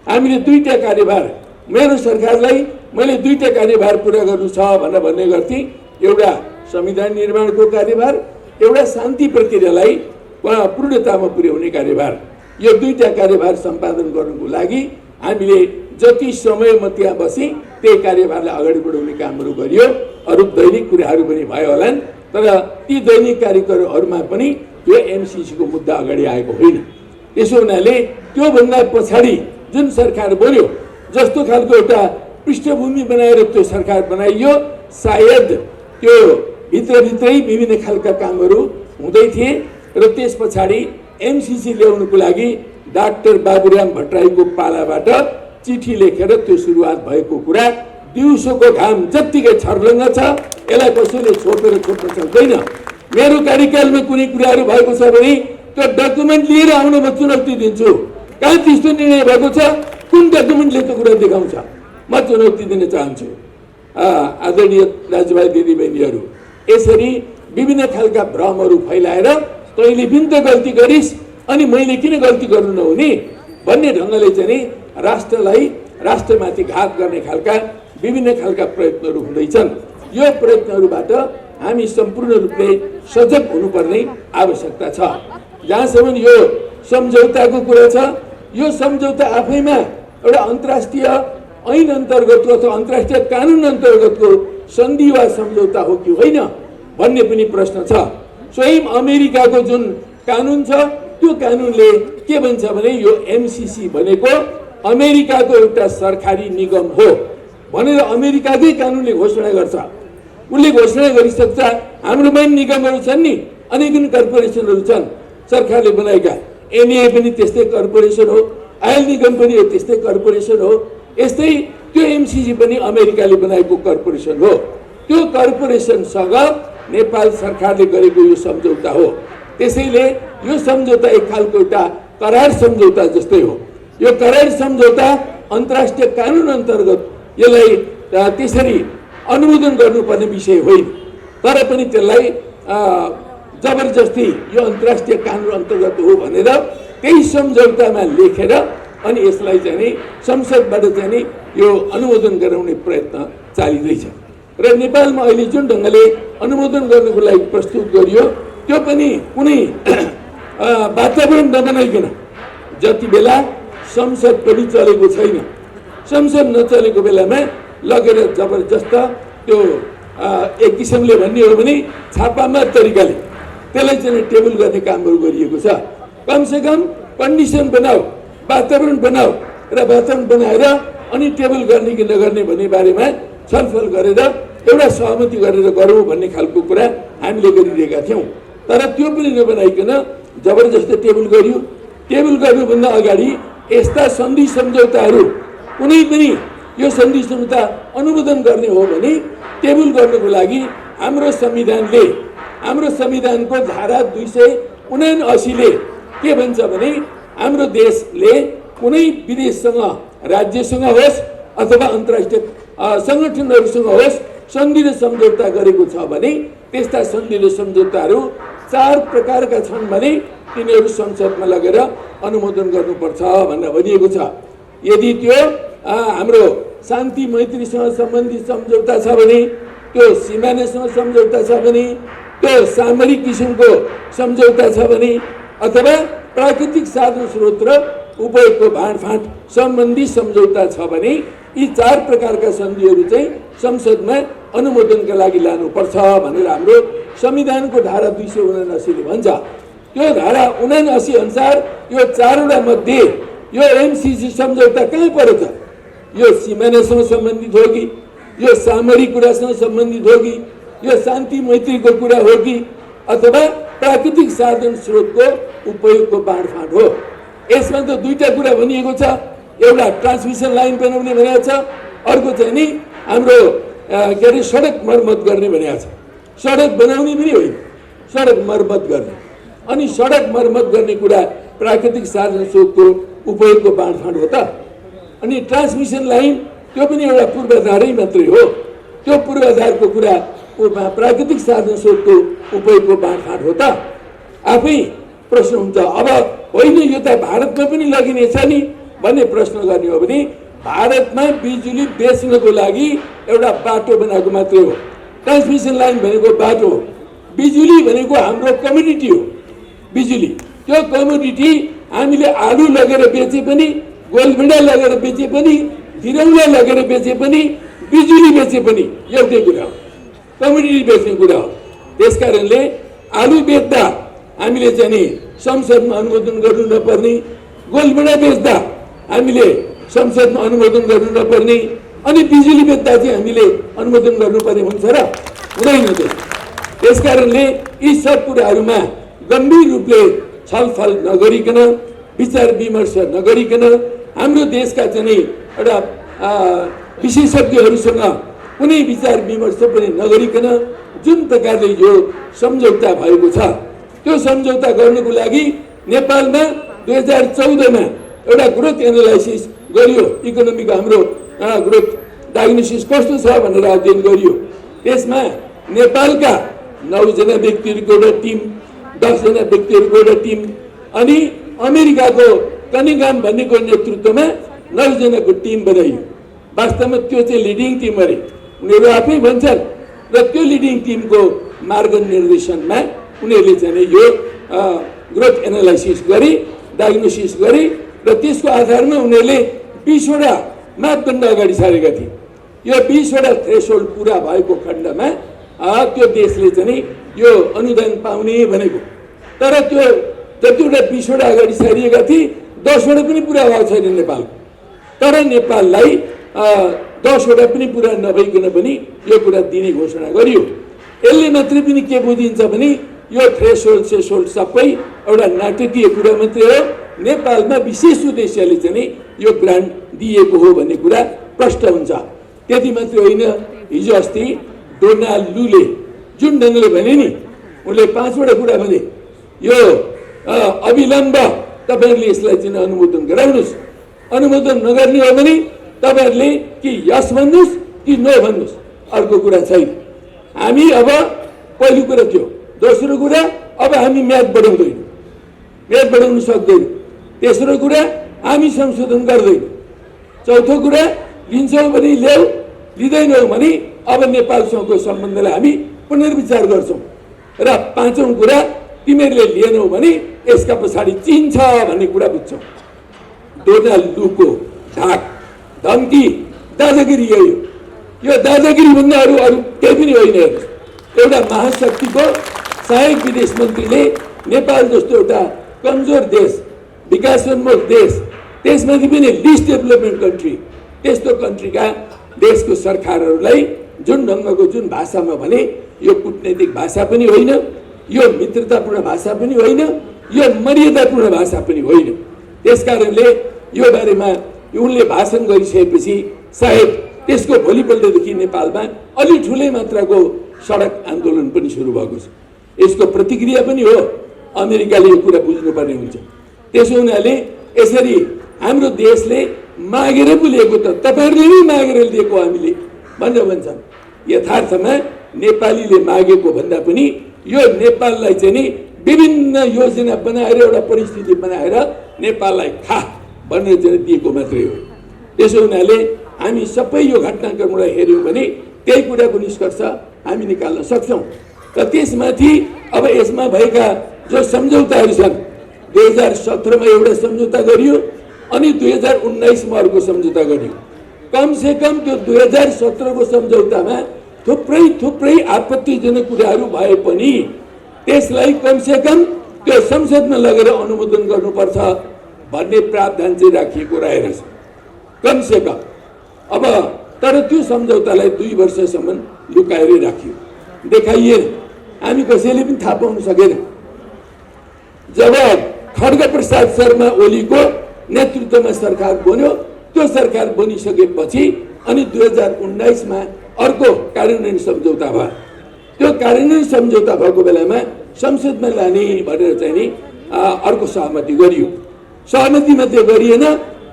हामीले दुईटा कार्यभार, मेरो सरकारलाई मैले दुईटा कार्यभार पुरा गर्नु छ भनेर भन्ने गर्थेँ। एउटा संविधान निर्माणको कार्यभार, एउटा शान्ति प्रक्रियालाई पूर्णतामा पुर्याउने कार्यभार। यो दुईटा कार्यभार सम्पादन गर्नुको लागि हामीले जति समय म त्यहाँ बसेँ त्यही कार्यभारलाई अगाडि बढाउने कामहरू गरियो। अरू दैनिक कुराहरू पनि भयो होलान्, तर ती दैनिक कार्यक्रमहरूमा पनि यो एमसीसी को मुद्दा अगाडि आएको होइन। त्यसो हुनाले त्योभन्दा पछाडि जुन सरकार बन्यो, जस्तो खालको एउटा पृष्ठभूमि बनाएर त्यो सरकार बनाइयो, सायद त्यो भित्रभित्रै विभिन्न खालका कामहरू हुँदै थिए र त्यस पछाडि एमसीसी ल्याउनुको लागि डाक्टर बाबुराम भट्टराईको पालाबाट चिठी लेखेर त्यो सुरुवात भएको कुरा दिउँसोको घाम जत्तिकै छर्लङ्ग छ, यसलाई कसैले छोपेर छोप्न सक्दैन। मेरो कार्यकालमा कुनै कुराहरू भएको छ भने त्यो डकुमेन्ट लिएर आउन म चुनौती दिन्छु। कहाँ त्यस्तो निर्णय भएको छ, कुन डकुमेन्टले त्यो कुरा देखाउँछ, म चुनौती दिन चाहन्छु। आदरणीय दाजुभाइ दिदीबहिनीहरू, यसरी विभिन्न खालका भ्रमहरू फैलाएर तैँले पनि त गल्ती गरिस् अनि मैले किन गल्ती गर्नु नहुने भन्ने ढङ्गले चाहिँ राष्ट्रलाई राष्ट्रमाथि घात गर्ने खालका विभिन्न खालका प्रयत्नहरू हुँदैछन्। यो प्रयत्नहरूबाट हामी सम्पूर्ण रूपले सजग हुनुपर्ने आवश्यकता छ। जहाँसम्म यो सम्झौताको कुरा छ, यो सम्झौता आफैमा एउटा अन्तर्राष्ट्रिय ऐन अन्तर्गतको अथवा अन्तर्राष्ट्रिय कानुन अन्तर्गतको सन्धि वा सम्झौता हो कि होइन भन्ने पनि प्रश्न छ। स्वयं अमेरिकाको जुन कानुन छ त्यो कानुनले के भन्छ भने यो एमसीसी भनेको अमेरिकाको एउटा सरकारी निगम हो भनेर अमेरिकाकै कानुनले घोषणा गर्छ। उसले घोषणा गरिसक्छ। हाम्रोमा निगमहरू छन् नि, अनेक कर्पोरेसनहरू छन् सरकारले बनाएका। एनए पनि त्यस्तै कर्पोरेसन हो, आयल निगम पनि त्यस्तै कर्पोरेसन हो। यस्तै त्यो एमसीसी पनि अमेरिकाले बनाएको कर्पोरेसन हो। त्यो कर्पोरेसनसँग नेपाल सरकारले गरेको यो सम्झौता हो। त्यसैले यो सम्झौता एक खालको एउटा करार सम्झौता जस्तै हो। यो करार सम्झौता अन्तर्राष्ट्रिय कानुन अन्तर्गत यसलाई त्यसरी अनुमोदन गर्नुपर्ने विषय होइन, तर पनि त्यसलाई जबरजस्ती यो अन्तर्राष्ट्रिय कानुन अन्तर्गत हो भनेर त्यही सम्झौतामा लेखेर अनि यसलाई चाहिँ संसदबाट चाहिँ यो अनुमोदन गराउने प्रयत्न चालिँदैछ। र नेपालमा अहिले जुन ढङ्गले अनुमोदन गर्नुको लागि प्रस्तुत गरियो त्यो पनि कुनै वातावरण नबनाइकन, जति बेला संसद पनि चलेको छैन, संसद नचलेको बेलामा लगेर जबरजस्त त्यो एक किसिमले भन्ने हो भने छापामार तरिकाले त्यसलाई चाहिँ टेबल गर्ने कामहरू गरिएको छ। कमसेकम कन्डिसन बनाऊ, वातावरण बनाऊ र वातावरण बनाएर अनि टेबल गर्ने कि नगर्ने भन्ने बारेमा छलफल गरेर एउटा सहमति गरेर गरौँ भन्ने खालको कुरा हामीले गरिरहेका थियौँ। तर त्यो पनि नबनाइकन जबरजस्त टेबल गरियो। टेबल गर्नुभन्दा अगाडि यस्ता सन्धि सम्झौताहरू कुनै पनि यो सन्धि सम्झौता अनुमोदन गर्ने हो भने टेबल गर्नुको लागि हाम्रो संविधानको धारा 279 के भन्छ भने हाम्रो देशले कुनै विदेशसँग राज्यसँग होस् अथवा अन्तर्राष्ट्रिय सङ्गठनहरूसँग होस् सन्धि र सम्झौता गरेको छ भने त्यस्ता सन्धि र सम्झौताहरू 4 प्रकारका छन् भने तिनीहरू संसदमा लगेर अनुमोदन गर्नुपर्छ भनेर भनिएको छ। यदि त्यो हाम्रो शान्ति मैत्रीसँग सम्बन्धित सम्झौता छ भने, त्यो सिमानासँग सम्झौता छ भने, त्यो सामरिक किसिमको सम्झौता छ भने, अथवा प्राकृतिक साधन स्रोत र उपयोगको बाँडफाँड सम्बन्धी सम्झौता छ भने यी 4 प्रकारका सन्धिहरू चाहिँ संसदमा अनुमोदनका लागि लानुपर्छ भनेर हाम्रो संविधानको धारा 279 ले भन्छ। त्यो धारा 79 अनुसार यो 4वटा मध्ये यो एमसीसी सम्झौता कहाँ परेछ? यो सिमानासँग सम्बन्धित हो कि, यो सामरिक कुरासँग सम्बन्धित हो कि, यो शान्ति मैत्रीको कुरा हो कि, अथवा प्राकृतिक साधन स्रोतको उपयोगको बाँडफाँड हो? यसमा त 2टा कुरा भनिएको छ। एउटा ट्रान्समिसन लाइन बनाउने भनेको छ, अर्को चाहिँ नि हाम्रो के अरे सडक मर्मत गर्ने भनेको छ। सडक बनाउने पनि होइन, सडक मर्मत गर्ने। अनि सडक मर्मत गर्ने कुरा प्राकृतिक साधन स्रोतको उपयोगको बाँडफाँड हो त। अनि ट्रान्समिसन लाइन त्यो पनि एउटा पूर्वाधारै मात्रै हो। त्यो पूर्वाधारको कुरा प्राकृतिक साधन स्रोतको उपयोगको बाँडफाँड हो त। आफै प्रश्न हुन्छ, अब होइन यो त भारतमा पनि लगिनेछ नि भन्ने प्रश्न गर्ने हो भने भारतमा बिजुली बेच्नको लागि एउटा बाटो बनाएको मात्रै हो। ट्रान्समिसन लाइन भनेको बाटो हो। बिजुली भनेको हाम्रो कमोडिटी हो। बिजुली त्यो कमोडिटी हामीले आलु लगेर बेचे पनि, गोलभेडा लगेर बेचे पनि, धिरौला लगेर बेचे पनि, बिजुली बेचे पनि एउटै कुरा हो, कमोडिटी बेच्ने कुरा हो। त्यसकारणले आलु बेच्दा हामीले चाहिँ नि संसदमा अनुमोदन गर्नु नपर्ने, गोलभेडा बेच्दा हामीले संसदमा अनुमोदन गर्नु नपर्ने, अनि बिजुली बेच्दा चाहिँ हामीले अनुमोदन गर्नुपर्ने हुन्छ र हुँदैन। त्यसकारणले यी सब कुराहरूमा गम्भीर रूपले छलफल नगरिकन, विचार विमर्श नगरिकन, हाम्रो देशका चाहिँ एउटा विशेषज्ञहरूसँग कुनै विचार विमर्श पनि नगरिकन जुन प्रकारले यो सम्झौता भएको छ, त्यो सम्झौता गर्नको लागि नेपालमा 2014 मा एउटा ग्रोथ एनालाइसिस गरियो। इकोनोमीको हाम्रो ग्रोथ डायग्नोसिस कस्तो छ भनेर अध्ययन गरियो। त्यसमा नेपालका 9 जना व्यक्तिहरूको एउटा टिम, 10 जना व्यक्तिहरूको एउटा टिम, अनि अमेरिकाको कनिगाम भन्नेको नेतृत्वमा 9 जनाको टिम बनाइयो। वास्तवमा त्यो चाहिँ लिडिङ टिम अरे, उनीहरू आफै भन्छन्। र त्यो लिडिङ टिमको मार्गनिर्देशनमा उनीहरूले चाहिँ यो ग्रोथ एनालाइसिस गरी, डायग्नोसिस गरी, र त्यसको आधारमा उनीहरूले 20वटा मापदण्ड अगाडि सारेका थिए। यो 20वटा थ्रेसहोल्ड पुरा भएको खण्डमा त्यो देशले चाहिँ यो अनुदान पाउने भनेको। तर त्यो जतिवटा 20वटा अगाडि सारिएका थिए 10वटा पनि पुरा भएको छैन नेपाल। तर नेपाललाई 10वटा पनि पुरा नभइकन पनि यो कुरा दिने घोषणा गरियो। यसले मात्रै पनि के बुझिन्छ भने यो थ्रेसहोल्ड सबै एउटा नाटकीय कुरा मात्रै हो। नेपालमा विशेष उद्देश्यले चाहिँ यो ग्रान्ट दिएको हो भन्ने कुरा प्रष्ट हुन्छ। त्यति मात्रै होइन, हिजो अस्ति डोनाल्ड लूले जुन ढङ्गले भने नि, उनले 5वटा कुरा भने, यो अविलम्ब तपाईँहरूले यसलाई चाहिँ अनुमोदन गराउनुहोस्। अनुमोदन नगर्ने हो भने तपाईँहरूले कि यस भन्नुहोस् कि नो भन्नुहोस्, अर्को कुरा छैन। हामी अब पहिलो कुरा थियो। दोस्रो कुरा, अब हामी म्याद बढाउँदैनौँ, म्याद बढाउन सक्दैनौँ। तेस्रो कुरा, हामी संशोधन गर्दैनौँ। चौथो कुरा, लिन्छौँ भने ल्याऊ, लिँदैनौँ भने अब नेपालसँगको सम्बन्धलाई हामी पुनर्विचार गर्छौँ। र 5औं कुरा, तिमीहरूले लिएनौ भने यसका पछाडि चिन छ भन्ने कुरा बुझ्छौँ। डोनाल्ड लूको ढाक, धम्की, दादागिरी हो। यो दादागिरी भन्दा अरू केही पनि होइन। एउटा महाशक्तिको सहायक विदेश मन्त्रीले नेपाल जस्तो एउटा कमजोर देश, विकासोन्मुख देश, त्यसमाथि पनि लिस्ट डेभलपमेन्ट कन्ट्री, त्यस्तो कन्ट्रीका देशको सरकारहरूलाई जुन ढङ्गको जुन भाषामा भने, यो कूटनैतिक भाषा पनि होइन, यो मित्रतापूर्ण भाषा पनि होइन, यो मर्यादापूर्ण भाषा पनि होइन। त्यसकारणले यो बारेमा उनले भाषण गरिसकेपछि सायद त्यसको भोलिपल्टदेखि नेपालमा अलि ठुलै मात्राको सडक आन्दोलन पनि सुरु भएको छ। यसको प्रतिक्रिया पनि हो। अमेरिकाले यो कुरा बुझ्नुपर्ने हुन्छ। त्यसो हुनाले यसरी हाम्रो देशले मागेर बोलिएको त तपाईहरुले नै मागेर दिएको हामीले भनेर भन्छन्। यथार्थमा नेपालीले मागेको भन्दा पनि यो नेपाललाई चाहिँ नि विभिन्न योजना बनाएर एउटा परिस्थिति बनाएर नेपाललाई खा भनेर चाहिँ दिएको मात्रै हो। त्यसो हुनाले हामी सबै यो घटनाक्रमलाई हेर्यौं भने त्यही कुराको निष्कर्ष हामी निकाल्न सक्छौं। र त्यसमाथि अब यसमा भएका जो सम्झौताहरू छन् 2017 मा एउटा सम्झौता गरियो अनि 2019 मा अर्को सम्झौता गरियो। कम से कम त्यो 2017 को सम्झौतामा थुप्रै आपत्तिजनक कुराहरू भए पनि त्यसलाई कम से कम त्यो संसदमा लगेर अनुमोदन गर्नुपर्छ भन्ने प्रावधान चाहिँ राखिएको रहेछ कम से कम। अब तर त्यो सम्झौतालाई 2 वर्षसम्म लुकाएर राखियो, देखाइएन, हामी कसैले पनि थाहा पाउन सकेन। जब खड्गप्रसाद शर्मा ओलीको नेतृत्वमा सरकार बन्यो, त्यो सरकार बनिसकेपछि अनि 2019 मा अर्को कार्यान्वयन सम्झौता भयो। त्यो कार्यान्वयन सम्झौता भएको बेलामा संसदमा लाने भनेर चाहिँ नि अर्को सहमति गरियो। सहमति मात्रै गरिएन,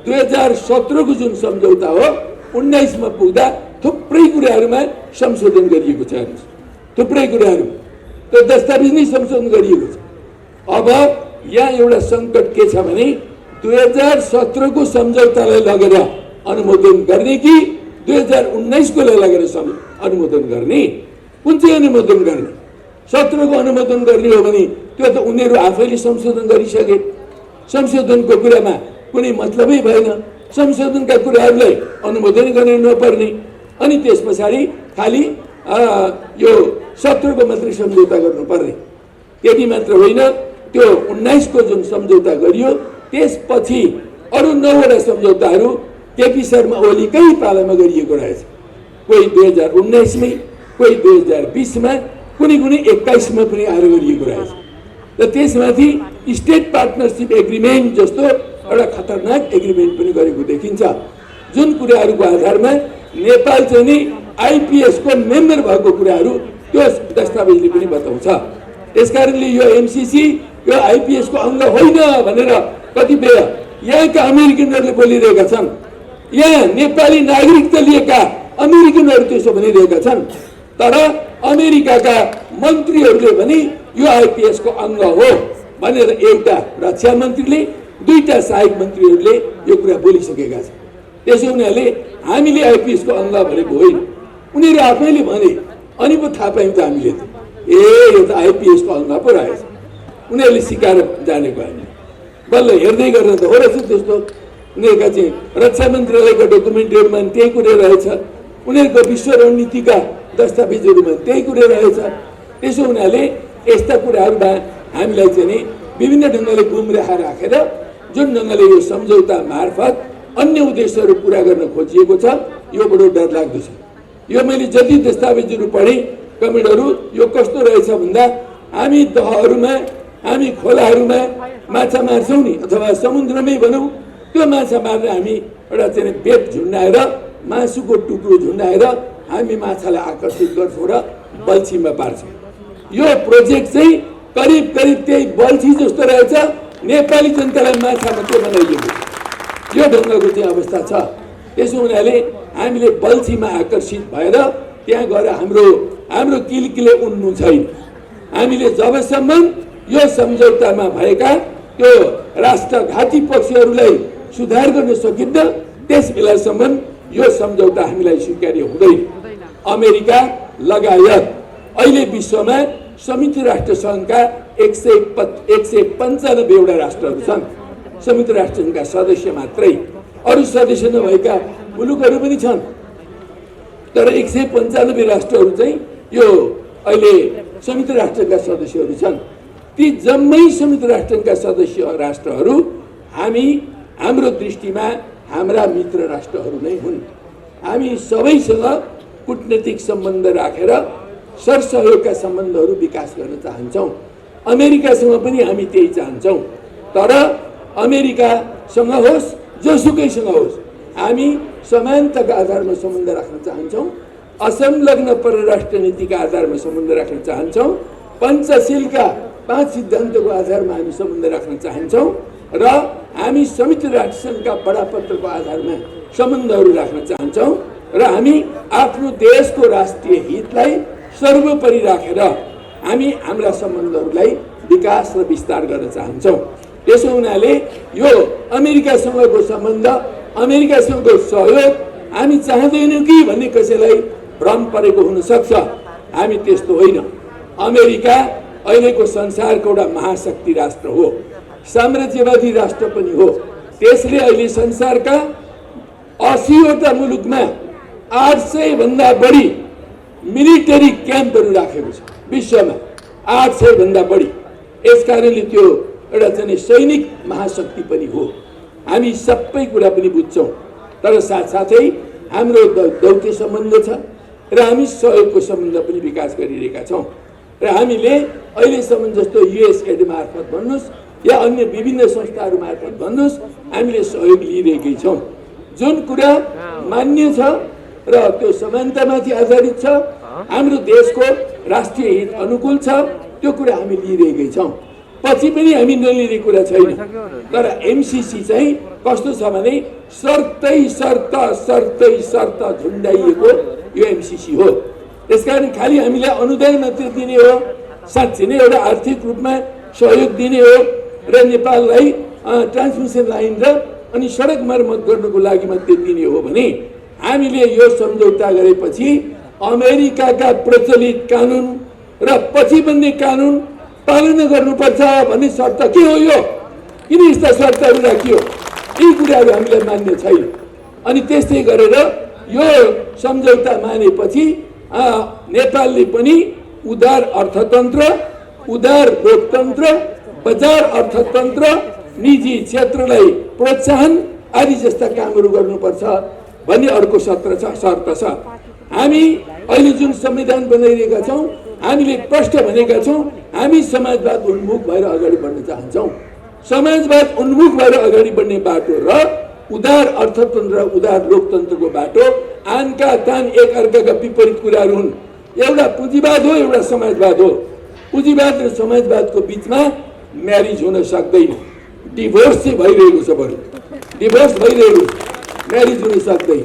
2017 को जुन सम्झौता हो 19 मा पुग्दा थुप्रै कुराहरूमा संशोधन गरिएको छ। थुप्रै कुराहरू त्यो दस्तावेज नै संशोधन गरिएको छ। अब यहाँ एउटा संकट के छ भने 2017 को सम्झौतालाई लगेर अनुमोदन गर्ने कि 2019 को लगेर अनुमोदन गर्ने, कुन चाहिँ अनुमोदन गर्ने? 17 को अनुमोदन गर्ने हो भने त्यो त उनीहरू आफैले संशोधन गरिसके। संशोधनको कुरामा कुनै मतलबै भएन, संशोधनका कुराहरूलाई अनुमोदन गर्न नपर्ने। अनि त्यसपछि खालि यो 17 को मात्रै सम्झौता गर्नुपर्ने। त्यति मात्र होइन, त्यो 19 को जुन सम्झौता गरियो त्यसपछि अरु 9 वटा सम्झौताहरू केपी शर्मा ओलीकै पालामा गरिएको रहेछ। कोही 2019 मै, कोही 2020 मा, कुनै 21 मा पनि आएर गरिएको रहेछ। र त्यसमाथि स्टेट पार्टनरशिप एग्रिमेन्ट जस्तो एउटा खतरनाक एग्रिमेन्ट पनि गरेको देखिन्छ, जुन कुराहरूको आधारमा नेपाल चाहिँ नि आइपीएस को मेम्बर भएको कुराहरू त्यो दस्तावेजले पनि बताउँछ। त्यसकारणले यो एमसीसी यो आइपीएस को अंग होइन भनेर कतिपय यहाँका अमेरिकनहरूले बोलिरहेका छन्। यहाँ नेपाली नागरिकता लिएका अमेरिकनहरू त्यसो भनिरहेका छन्। तर अमेरिकाका मन्त्रीहरूले पनि यो आइपीएस को अंग हो भनेर एउटा रक्षा मन्त्रीले, 2टा सहायक मन्त्रीहरूले यो कुरा बोलिसकेका छन्। त्यसो हुनाले हामीले आइपीएस को अंग भनेको होइन, उनीहरू आफैले भने। अनि पो थाहा पायौँ त हामीले त यो त आइपीएस को अंग पो रहेछ। उनीहरूले सिकाएर जानेको होइन, बल्ल हेर्दै गर्न त हो रहेछ त्यस्तो। उनीहरूका चाहिँ रक्षा मन्त्रालयका डकुमेन्टहरूमा त्यही कुरा रहेछ, उनीहरूको विश्व रणनीतिका दस्तावेजहरूमा त्यही कुरा रहेछ। त्यसो हुनाले यस्ता कुराहरूमा हामीलाई चाहिँ नि विभिन्न ढङ्गले गुमराह राखेर जुन ढङ्गले यो सम्झौता मार्फत अन्य उद्देश्यहरू पुरा गर्न खोजिएको छ, यो बडो डरलाग्दो छ। यो मैले जति दस्तावेजहरू पढेँ कमेन्टहरू, यो कस्तो रहेछ भन्दा हामी दहहरूमा, हामी खोलाहरूमा माछा मार्छौँ नि, अथवा समुद्रमै भनौँ, त्यो माछा मार्न हामी एउटा चाहिँ बेत झुन्डाएर, मासुको टुक्रो झुन्डाएर हामी माछालाई आकर्षित गर्छौँ र बल्छीमा पार्छौँ। यो प्रोजेक्ट चाहिँ करिब त्यही बल्छी जस्तो रहेछ, नेपाली जनतालाई माछा मात्रै बनाइएको यो ढङ्गको चाहिँ अवस्था छ। त्यसो हुनाले हामीले बल्छीमा आकर्षित भएर त्यहाँ गएर हाम्रो किलकिले उड्नु छैन। हामीले जबसम्म यो सम्झौतामा भएका त्यो राष्ट्रघाती पक्षहरूलाई सुधार गर्न सकिन्न त्यस बेलासम्म यो सम्झौता हामीलाई स्वीकार्य हुँदैन। अमेरिका लगायत अहिले विश्वमा संयुक्त राष्ट्र संघका 195 वटा राष्ट्रहरू छन्। संयुक्त राष्ट्र संघका सदस्य मात्रै, अरू सदस्य नभएका मुलुकहरू पनि छन्। तर 195 राष्ट्रहरू चाहिँ यो अहिले संयुक्त राष्ट्रका सदस्यहरू छन्। ती जम्मै संयुक्त राष्ट्रका सदस्य राष्ट्रहरू हाम्रो दृष्टिमा हाम्रा मित्र राष्ट्रहरू नै हुन्। हामी सबैसँग कूटनीतिक सम्बन्ध राखेर सरसहयोगका सम्बन्धहरू विकास गर्न चाहन्छौँ। अमेरिकासँग पनि हामी त्यही चाहन्छौँ। तर अमेरिकासँग होस् जोसुकैसँग होस्, हामी समानताका आधारमा सम्बन्ध राख्न चाहन्छौँ। असंलग्न परराष्ट्र नीतिका आधारमा सम्बन्ध राख्न चाहन्छौँ। पञ्चशीलका 5 सिद्धान्तको आधारमा हामी सम्बन्ध राख्न चाहन्छौँ। र हामी संयुक्त राष्ट्रसङ्घका बडापत्रको आधारमा सम्बन्धहरू राख्न चाहन्छौँ र हामी आफ्नो देशको राष्ट्रिय हितलाई सर्वोपरि राखेर हामी हाम्रा सम्बन्धहरूलाई विकास र विस्तार गर्न चाहन्छौँ। त्यसो हुनाले यो अमेरिकासँगको सम्बन्ध, अमेरिकासँगको सहयोग हामी चाहँदैनौँ कि भन्ने कसैलाई भ्रम परेको हुनसक्छ। हामी त्यस्तो होइन। अमेरिका अहिलेको संसारको एउटा महाशक्ति राष्ट्र हो, साम्राज्यवादी राष्ट्र पनि हो। त्यसले अहिले संसारका 80वटा मुलुकमा 800 भन्दा बढी मिलिटरी क्याम्पहरू राखेको छ विश्वमा, 800 भन्दा बढी। यसकारणले त्यो एउटा चाहिँ सैनिक महाशक्ति पनि हो। हामी सबै कुरा पनि बुझ्छौँ, तर साथसाथै हाम्रो दौत्य सम्बन्ध छ र हामी सहयोगको सम्बन्ध पनि विकास गरिरहेका छौँ। र हामीले अहिलेसम्म जस्तो युएसएड मार्फत भन्नुहोस् या अन्य विभिन्न संस्थाहरू मार्फत भन्नुहोस्, हामीले सहयोग लिइरहेकै छौँ। जुन कुरा मान्य छ र त्यो समानतामाथि आधारित छ, हाम्रो देशको राष्ट्रिय हित अनुकूल छ, त्यो कुरा हामी लिइरहेकै छौँ। पछि पनि हामी नलिने कुरा छैन। तर एमसिसी चाहिँ कस्तो छ भने शर्तै शर्त झुन्डाइएको यो एमसिसी हो। त्यसकारण खालि हामीलाई अनुदान मात्रै दिने हो, साँच्चै नै एउटा आर्थिक रूपमा सहयोग दिने हो र नेपाललाई ट्रान्समिसन लाइन र अनि सडक मर्मत गर्नको लागि मात्रै दिने हो भने हामीले यो सम्झौता गरेपछि अमेरिकाका प्रचलित कानुन र पछि बन्ने कानुन पालना गर्नुपर्छ भन्ने शर्त के हो? यो किन यस्ता शर्तहरू राखियो? यी कुराहरू हामीलाई मान्य छैन। अनि त्यस्तै गरेर यो सम्झौता मानेपछि नेपालले पनि उदार अर्थतन्त्र, उदार लोकतन्त्र, बजार अर्थतन्त्र, निजी क्षेत्रलाई प्रोत्साहन आदि जस्ता कामहरू गर्नुपर्छ भन्ने अर्को शर्त छ। हामी अहिले जुन संविधान बनाइरहेका छौँ, हामीले प्रष्ट भनेका छौँ हामी समाजवाद उन्मुख भएर अगाडि बढ्न चाहन्छौँ। समाजवाद उन्मुख भएर अगाडि बढ्ने बाटो र उदार अर्थतन्त्र, उदार लोकतन्त्रको बाटो आनका तान एक अर्काका विपरीत कुराहरू हुन्। एउटा पुँजीवाद हो, एउटा समाजवाद हो। पुँजीवाद र समाजवादको बिचमा म्यारिज हुन सक्दैन। डिभोर्स चाहिँ भइरहेको छ, बरु डिभोर्स भइरहेको, म्यारिज हुन सक्दैन।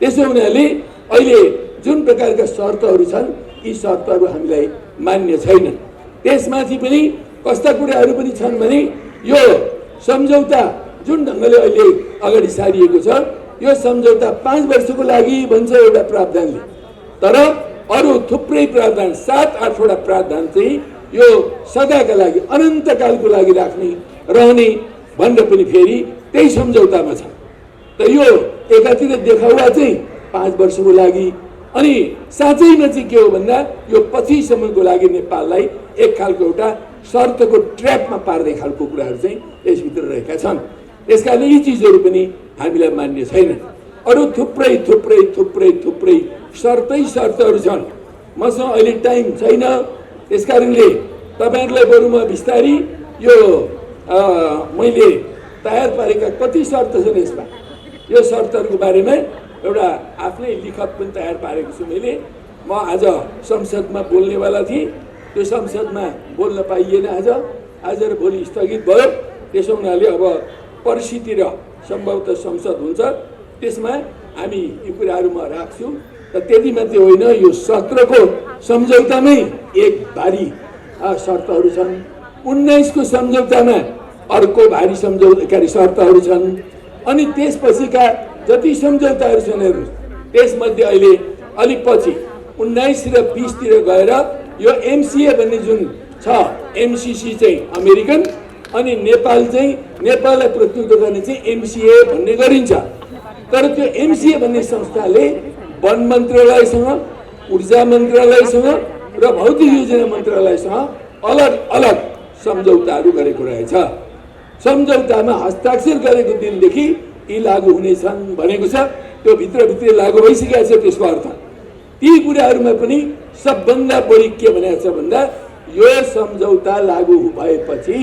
त्यसो हुनाले अहिले जुन प्रकारका शर्तहरू छन्, यी शर्तहरू हामीलाई मान्य छैनन्। त्यसमाथि पनि कस्ता कुराहरू पनि छन् भने यो सम्झौता जुन ढङ्गले अहिले अगाडि सारिएको छ, यो सम्झौता 5 वर्षको लागि भन्छ एउटा प्रावधानले, तर अरू थुप्रै प्रावधान 7-8वटा प्रावधान चाहिँ यो सदाका लागि अनन्तकालको लागि रहने भनेर पनि फेरि त्यही सम्झौतामा छ। त यो एकातिर देखावा चाहिँ 5 वर्षको लागि, अनि साँच्चैमा चाहिँ के हो भन्दा यो पछिसम्मको लागि नेपाललाई एक खालको एउटा शर्तको ट्र्यापमा पार्ने खालको कुराहरू चाहिँ यसभित्र रहेका छन्। त्यसकारण यी चिजहरू पनि हामीलाई मान्य छैनन्। अरू थुप्रै शर्तहरू छन्। मसँग अहिले टाइम छैन, त्यसकारणले तपाईँहरूलाई बरु म बिस्तारी यो मैले तयार पारेका कति शर्त छन् यसमा, यो शर्तहरूको बारेमा एउटा आफ्नै लिखत पनि तयार पारेको छु मैले। म आज संसदमा बोल्नेवाला थिएँ, त्यो संसदमा बोल्न पाइएन आज र भोलि स्थगित भयो। त्यसो हुनाले अब पर्सितिर सम्भवतः संसद हुन्छ, त्यसमा हामी यी कुराहरू म राख्छु। र त्यति मात्रै होइन, यो 17को सम्झौतामै एक भारी शर्तहरू छन्, 19को सम्झौतामा अर्को भारी सम्झौताकारी शर्तहरू छन्, अनि त्यसपछिका जति सम्झौताहरू छन् त्यसमध्ये अहिले अलिक पछि 19 र 20तिर गएर यो एमसिए भन्ने जुन छ, एमसिसी चाहिँ अमेरिकन, अनि नेपाल चाहिँ नेपाललाई प्रतिनिधित्व गर्ने चाहिँ एमसिए भन्ने गरिन्छ। तर त्यो एमसिए भन्ने संस्थाले वन मन्त्रालयसँग, ऊर्जा मन्त्रालयसँग र भौतिक योजना मन्त्रालयसँग अलग अलग सम्झौताहरू गरेको रहेछ। सम्झौतामा हस्ताक्षर गरेको दिनदेखि यी लागू हुनेछन् भनेको छ, त्यो भित्रभित्रै लागू भइसकेको छ। त्यसको अर्थ ती कुराहरूमा पनि सबभन्दा बढी के भनेको छ भन्दा यो सम्झौता लागू भएपछि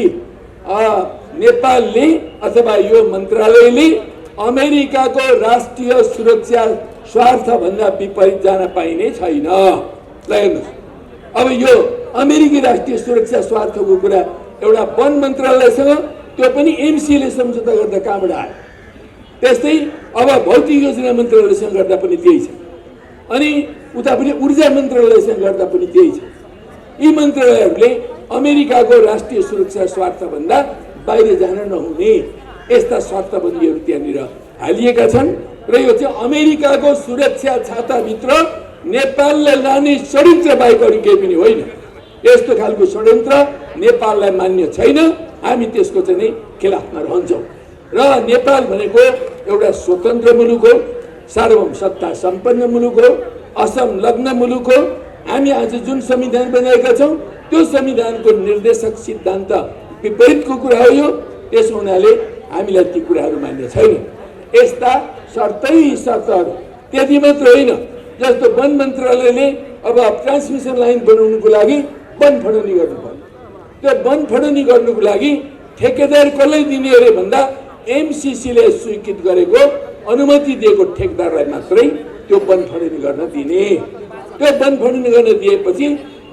नेपालले अथवा यो मन्त्रालयले अमेरिकाको राष्ट्रिय सुरक्षा स्वार्थभन्दा विपरीत जान पाइने छैन। ल हेर्नुहोस्, अब यो अमेरिकी राष्ट्रिय सुरक्षा स्वार्थको कुरा एउटा वन मन्त्रालयसँग त्यो पनि एमसीले सम्झौता गर्दा कहाँबाट आयो। त्यस्तै अब भौतिक योजना मन्त्रालयसँग गर्दा पनि त्यही छ, अनि उता पनि ऊर्जा मन्त्रालयसँग गर्दा पनि त्यही छ। यी मन्त्रालयहरूले अमेरिकाको राष्ट्रिय सुरक्षा स्वार्थभन्दा बाहिर जान नहुने यस्ता स्वार्थबन्दीहरू त्यहाँनिर हालिएका छन् र यो चाहिँ अमेरिकाको सुरक्षा छाताभित्र नेपाललाई लाने षड्यन्त्र बाहेक अरू केही पनि होइन। यस्तो खालको षड्यन्त्र नेपाललाई मान्य छैन। हामी त्यसको चाहिँ नै खिलाफमा रहन्छौँ र नेपाल भनेको एउटा स्वतन्त्र मुलुक हो, सार्वभौम सत्ता सम्पन्न मुलुक हो, असंलग्न मुलुक हो। हामी आज जुन संविधान बनाएका छौँ त्यो संविधानको निर्देशक सिद्धान्त विपरीतको कुरा हो यो। त्यसो हुनाले हामीलाई ती कुराहरू मान्य छैन। यस्ता शर्तहरू त्यति मात्र होइन, जस्तो वन मन्त्रालयले अब ट्रान्समिसन लाइन बनाउनुको लागि वन फडनी गर्नु पर्यो। त्यो वन फडनी गर्नुको लागि ठेकेदार कसलाई दिने अरे भन्दा एमसीसीले स्वीकृत गरेको अनुमति दिएको ठेकेदारलाई मात्रै त्यो वन फडनी गर्न दिने। त्यो वन फडनी गर्न दिएपछि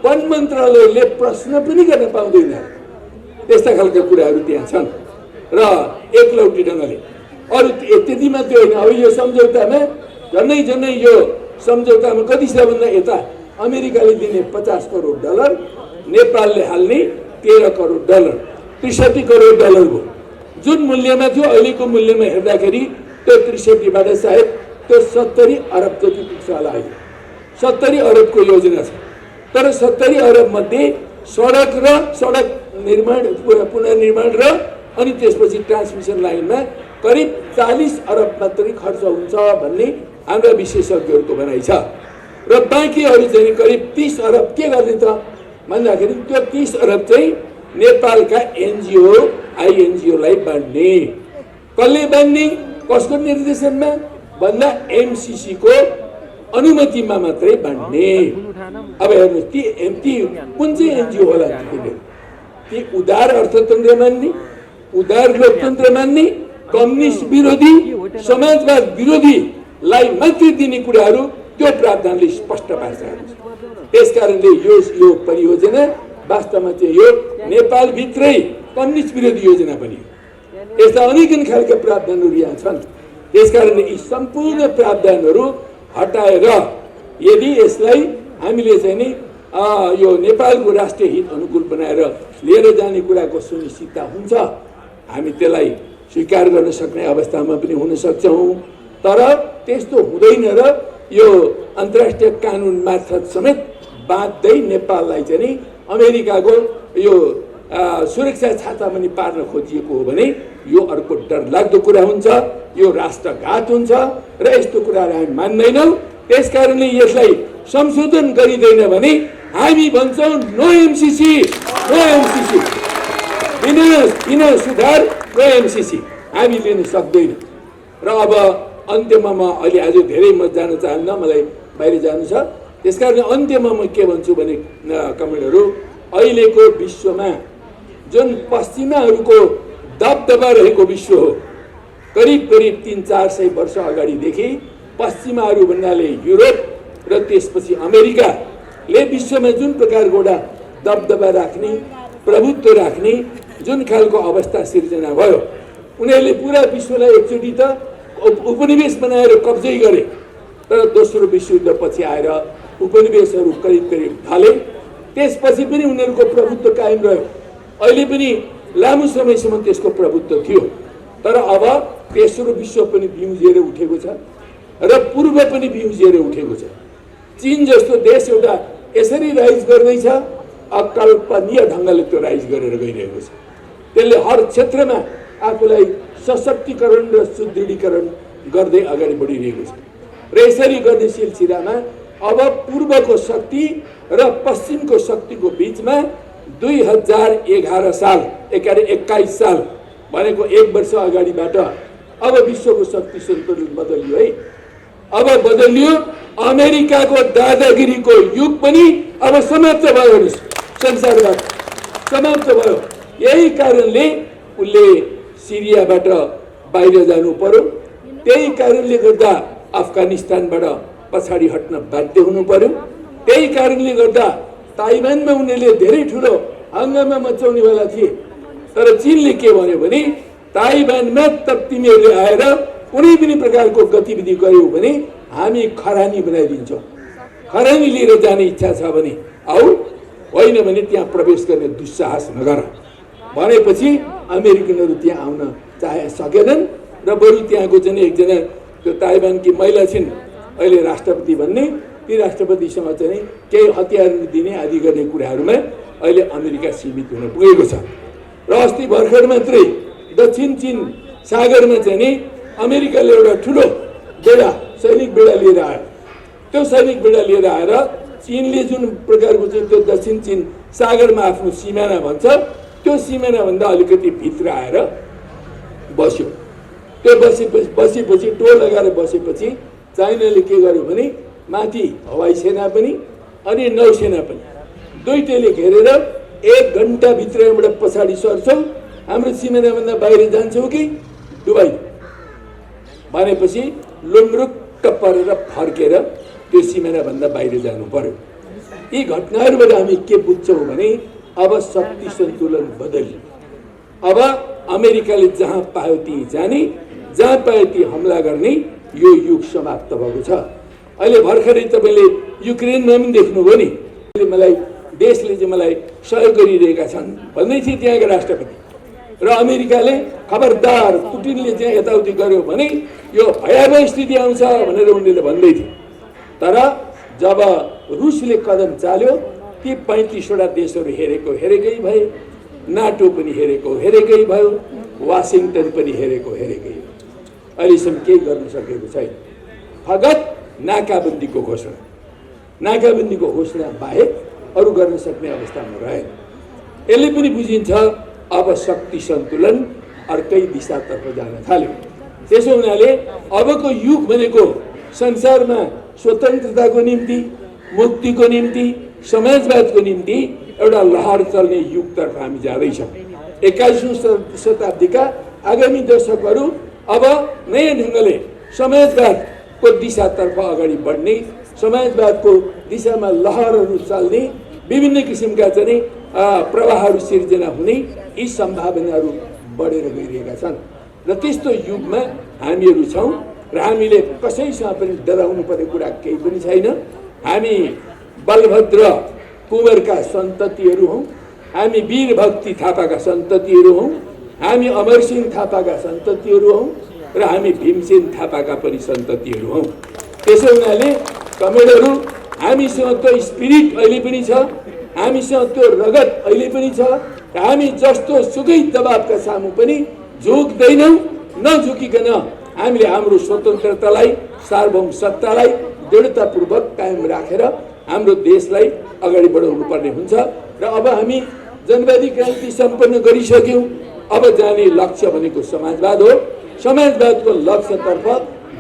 वन मन्त्रालयले प्रश्न पनि गर्न पाउँदैन। त्यस्ता खालका कुराहरू त्यहाँ छन् र एकलौटी ढङ्गले अरू त्यति मात्रै होइन। अब यो सम्झौतामा झन्डै यो सम्झौतामा कति छ भन्दा यता अमेरिकाले दिने 50 करोड डलर, नेपालले हाल्ने 13 करोड डलर, 63 करोड डलर हो। जुन मूल्यमा थियो अहिलेको मूल्यमा हेर्दाखेरि त्यो 63बाट सायद त्यो 70 अरब जति पुग्छ होला। अहिले 70 अरबको योजना छ, तर 70 अरब मध्ये सडक निर्माण पुनर्निर्माण र अनि त्यसपछि ट्रान्समिसन लाइनमा करिब 40 अरब मात्रै खर्च हुन्छ भन्ने हाम्रा विशेषज्ञहरूको भनाइ छ र बाँकी अरू चाहिँ करिब 30 अरब के गर्ने त भन्दाखेरि त्यो 30 अरब चाहिँ नेपालका एनजिओ आइएनजिओलाई बाँड्ने। कसले बाँड्ने, कसको निर्देशनमा भन्दा एमसीसीको अनुमतिमा मात्रै बाँड्ने। अब हेर्नुहोस् ती कुन चाहिँ एनजिओ होला ती उदार अर्थतन्त्र मान्ने, उदार लोकतन्त्र मान्ने, कम्युनिस्ट विरोधी, समाजवाद विरोधीलाई मात्रै दिने कुराहरू त्यो प्रावधानले स्पष्ट पार्छ। त्यसकारणले यो परियोजना वास्तवमा चाहिँ यो नेपालभित्रै कम्युनिस्ट विरोधी योजना पनि हो। यस्ता अनेकन खालका प्रावधानहरू यहाँ छन्। त्यसकारणले यी सम्पूर्ण प्रावधानहरू हटाएर यदि यसलाई हामीले चाहिँ नि यो नेपालको राष्ट्रिय हित अनुकूल बनाएर लिएर जाने कुराको सुनिश्चितता हुन्छ, हामी त्यसलाई स्वीकार गर्न सक्ने अवस्थामा पनि हुन सक्छौँ। तर त्यस्तो हुँदैन र यो अन्तर्राष्ट्रिय कानुन मार्फत समेत बाँध्दै नेपाललाई चाहिँ नि अमेरिकाको यो सुरक्षा छाता पनि पार्न खोजिएको हो भने यो अर्को डरलाग्दो कुरा हुन्छ, यो राष्ट्रघात हुन्छ र यस्तो कुराहरू हामी मान्दैनौँ। त्यसकारणले यसलाई संशोधन गरिँदैन भने हामी भन्छौँ नो एमसीसी, नो एमसीसी, बिना सुधार नो एमसीसी हामी लिन सक्दैन। र अब अन्त्यमा म अहिले आज धेरै म जान चाहन्न, मलाई बाहिर जानु छ। त्यसकारण अन्त्यमा म के भन्छु भने कमेन्टहरू, अहिलेको विश्वमा जुन पश्चिमाहरूको दबदबा रहेको विश्व हो, करिब 300-400 वर्ष अगाडिदेखि पश्चिमाहरू भन्नाले युरोप र त्यसपछि अमेरिकाले विश्वमा जुन प्रकारको एउटा दबदबा राख्ने, प्रभुत्व राख्ने जुन खालको अवस्था सिर्जना भयो, उनीहरूले पुरा विश्वलाई एकचोटि त उपनिवेश बनाएर कब्जै गरे। तर दोस्रो विश्वयुद्धपछि आएर उपनिवेशहरू करिब ढले। त्यसपछि पनि उनीहरूको प्रभुत्व कायम रह्यो। अहिले पनि लामो समयसम्म त्यसको प्रभुत्व थियो। तर अब तेस्रो विश्व पनि बिउजिएर उठेको छ र पूर्व पनि बिउजिएर उठेको छ। चीन जस्तो देश एउटा यसरी राइज गर्दैछ, अकल्पनीय ढङ्गले त्यो राइज गरेर गइरहेको छ। त्यसले हर क्षेत्रमा आफूलाई सशक्तिकरण र सुदृढीकरण गर्दै अगाडि बढिरहेको छ। र यसरी गर्ने सिलसिलामा अब पूर्वको शक्ति र पश्चिमको शक्तिको बिचमा 2011 साल 21 साल भनेको 1 वर्ष अगाडिबाट अब विश्वको शक्ति सन्तुलन बदलियो है। अब बदलियो। अमेरिकाको दादागिरीको युग पनि अब समाप्त भयो, संसारबाट समाप्त भयो। यही कारणले उसले सिरियाबाट बाहिर जानु पर्यो। त्यही कारणले गर्दा अफगानिस्तानबाट पछाडि हट्न बाध्य हुनु पर्यो। त्यही कारणले गर्दा ताइवानमा उनीहरूले धेरै ठुलो हङ्गामा मचाउनेवाला थिए, तर चीनले के भन्यो भने ताइवानमा त तिमीहरूले आएर कुनै पनि प्रकारको गतिविधि गर्यौ भने हामी खरानी बनाइदिन्छौँ, खरानी लिएर जाने इच्छा छ भने आऊ, होइन भने त्यहाँ प्रवेश गर्ने दुस्साहस नगर भनेपछि अमेरिकनहरू त्यहाँ आउन सकेनन् र बरु त्यहाँको चाहिँ एकजना त्यो ताइवानकी महिला छिन् अहिले राष्ट्रपति भन्ने, ती राष्ट्रपतिसँग चाहिँ केही हतियारहरू दिने आदि गर्ने कुराहरूमा अहिले अमेरिका सीमित हुन पुगेको छ। र अस्ति भर्खर मात्रै दक्षिण चीन सागरमा चाहिँ नि अमेरिकाले एउटा ठुलो बेडा सैनिक बेडा लिएर आयो। त्यो सैनिक बेडा लिएर आएर चीनले जुन प्रकारको चाहिँ त्यो दक्षिण चीन सागरमा आफ्नो सिमाना भन्छ त्यो सिमानाभन्दा अलिकति भित्र आएर बस्यो। त्यो बसेपछि टोल लगाएर बसेपछि चाइनाले के गर्यो भने माथि हवाई सेना पनि अनि नौसेना पनि दुईटैले घेरेर 1 घण्टाभित्रबाट पछाडि सर्छौँ, हाम्रो सिमानाभन्दा बाहिर जान्छौँ कि दुबई भनेपछि लुम्रुक्क परेर फर्केर त्यो सिमानाभन्दा बाहिर जानु पर्यो। यी घटनाहरूबाट हामी के बुझ्छौँ भने अब शक्ति सन्तुलन बदलियो। अब अमेरिकाले जहाँ पायो त्यहीँ जाने, जहाँ पायो त्यहीँ हमला गर्ने यो युग समाप्त भएको छ। अहिले भर्खरै तपाईँले युक्रेनमा पनि देख्नुभयो नि, मलाई देशले चाहिँ मलाई सहयोग गरिरहेका छन् भन्दै थिए त्यहाँका राष्ट्रपति, र अमेरिकाले खबरदार पुटिनले चाहिँ यताउति गर्यो भने यो भयावह स्थिति आउँछ भनेर उनीहरूले भन्दै थिए। तर जब रुसले कदम चाल्यो ती 35वटा देशहरू हेरेकै भए, नाटो पनि हेरेकै भयो, वासिङटन पनि हेरेकै भयो। अहिलेसम्म केही गर्न सकेको छैन, फगत नाकाबन्दीको घोषणा बाहेक अरू गर्न सक्ने अवस्थामा रहेन। यसले पनि बुझिन्छ अब शक्ति सन्तुलन अर्कै दिशातर्फ जान थाल्यो। त्यसो हुनाले अबको युग भनेको संसारमा स्वतन्त्रताको निम्ति, मुक्तिको निम्ति, समाजवादको निम्ति एउटा लहर चल्ने युगतर्फ हामी जाँदैछौँ। 21औं शताब्दीका आगामी दशकहरू अब नयाँ ढङ्गले समाजवादको दिशातर्फ अगाडि बढ्ने, समाजवादको दिशामा लहरहरू चल्ने, विभिन्न किसिमका चाहिँ प्रवाहहरू सिर्जना हुने यी सम्भावनाहरू बढेर गइरहेका छन्। र त्यस्तो युगमा हामीहरू छौँ र हामीले कसैसँग पनि डराउनु पर्ने कुरा केही पनि छैन। हामी बलभद्र कुँवरका सन्ततिहरू हौँ, हामी वीरभक्ति थापाका सन्ततिहरू हौँ, हामी अमरसिंह थापाका सन्ततिहरू हौँ र हामी भीमसेन थापाका पनि सन्ततिहरू हौँ। त्यसो हुनाले कमेडहरू हामीसँग त्यो स्पिरिट अहिले पनि छ, हामीसँग त्यो रगत अहिले पनि छ। हामी जस्तो सुकै दबावका सामु पनि झुक्दैनौँ, नझुकिकन हामीले हाम्रो स्वतन्त्रतालाई, सार्वभौम सत्तालाई दृढतापूर्वक कायम राखेर हाम्रो देशलाई अगाडि बढाउनु पर्ने हुन्छ। र अब हामी जनवादी क्रान्ति सम्पन्न गरिसक्यौँ। अब जाने लक्ष्य भनेको समाजवाद हो। समाजवादको लक्ष्यतर्फ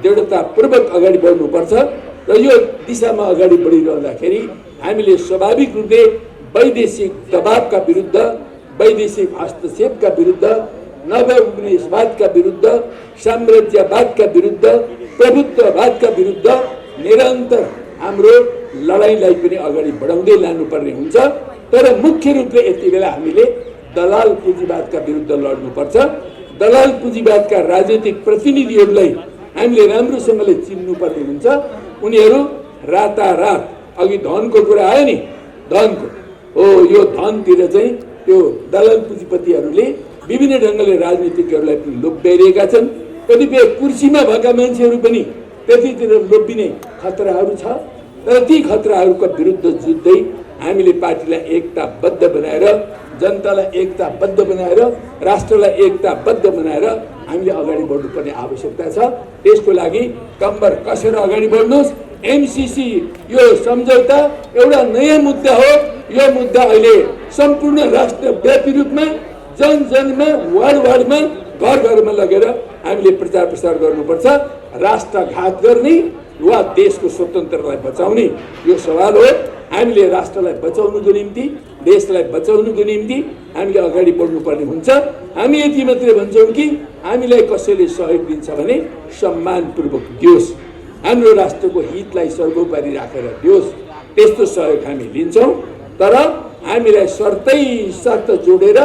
दृढतापूर्वक अगाडि बढ्नुपर्छ र यो दिशामा अगाडि बढिरहँदाखेरि हामीले स्वाभाविक रूपले वैदेशिक दबावका विरुद्ध, वैदेशिक हस्तक्षेपका विरुद्ध, नवउपनिवेशवादका विरुद्ध, साम्राज्यवादका विरुद्ध, प्रभुत्ववादका विरुद्ध निरन्तर हाम्रो लडाइँलाई पनि अगाडि बढाउँदै लानुपर्ने हुन्छ। तर मुख्य रूपले यति बेला हामीले दलाल पुँजीवादका विरुद्ध लड्नुपर्छ। दलाल पुँजीवादका राजनीतिक प्रतिनिधिहरूलाई हामीले राम्रोसँगले चिन्नुपर्ने हुन्छ। उनीहरू रातारात, अघि धनको कुरा आयो नि, धनको हो, यो धनतिर चाहिँ त्यो दलाल पुँजीपतिहरूले विभिन्न ढङ्गले राजनीतिकहरूलाई पनि लोभ्याइरहेका छन्। कतिपय कुर्सीमा भएका मान्छेहरू पनि त्यतितिर लोभिने खतराहरू छ। तर ती खतराहरूको विरुद्ध जुझ्दै हामीले पार्टीलाई एकताबद्ध बनाएर, जनतालाई एकताबद्ध बनाएर, राष्ट्रलाई एकताबद्ध बनाएर हामीले अगाडि बढ्नुपर्ने आवश्यकता छ। त्यसको लागि कम्बर कसेर अगाडि बढ्नुहोस्। एमसीसी यो सम्झौता एउटा नयाँ मुद्दा हो। यो मुद्दा अहिले सम्पूर्ण राष्ट्रव्यापी रूपमा, जनजनमा, वार्डमा, घरमा लगेर हामीले प्रचार प्रसार गर्नुपर्छ। राष्ट्रघात गर्ने वा देशको स्वतन्त्रतालाई बचाउने यो सवाल हो। हामीले राष्ट्रलाई बचाउनुको निम्ति, देशलाई बचाउनुको निम्ति हामीले अगाडि बढ्नुपर्ने हुन्छ। हामी यति मात्रै भन्छौँ कि हामीलाई कसैले सहयोग दिन्छ भने सम्मानपूर्वक दियोस्, हाम्रो राष्ट्रको हितलाई सर्वोपरि राखेर दियोस्, त्यस्तो सहयोग हामी लिन्छौँ। तर हामीलाई शर्त जोडेर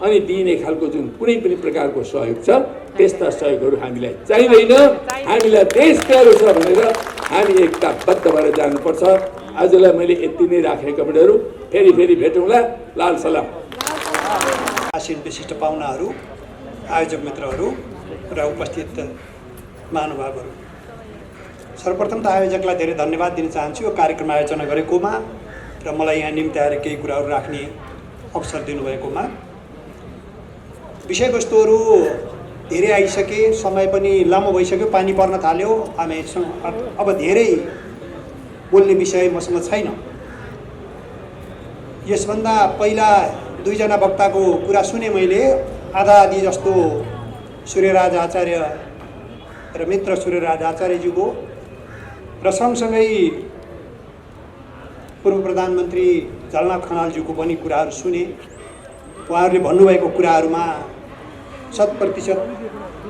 अनि दिइने खालको जुन कुनै पनि प्रकारको सहयोग छ त्यस्ता सहयोगहरू हामीलाई चाहिँदैन। हामीलाई देश प्यारो छ भनेर हामी एकताबद्ध भएर जानुपर्छ। आजलाई मैले यति नै राखेँ कमेन्टहरू। फेरि भेटौँला। लाल सलाम। आसीन विशिष्ट पाहुनाहरू, आयोजक मित्रहरू र उपस्थित महानुभावहरू, सर्वप्रथम त आयोजकलाई धेरै धन्यवाद दिन चाहन्छु यो कार्यक्रम आयोजना गरेकोमा र मलाई यहाँ निम्ति आएर केही कुराहरू राख्ने अवसर दिनुभएकोमा। विषयवस्तुहरू धेरै आइसके, समय पनि लामो भइसक्यो, पानी पर्न थाल्यो। हामीसँग अब धेरै बोल्ने विषय मसँग छैन। यसभन्दा पहिला दुईजना वक्ताको कुरा सुने मैले, आधा आधी जस्तो सूर्यराज आचार्य र मित्र सूर्यराज आचार्यज्यूको र सँगसँगै पूर्व प्रधानमन्त्री झलनाथ खनालज्यूको पनि कुराहरू सुने। उहाँहरूले भन्नुभएको कुराहरूमा 100%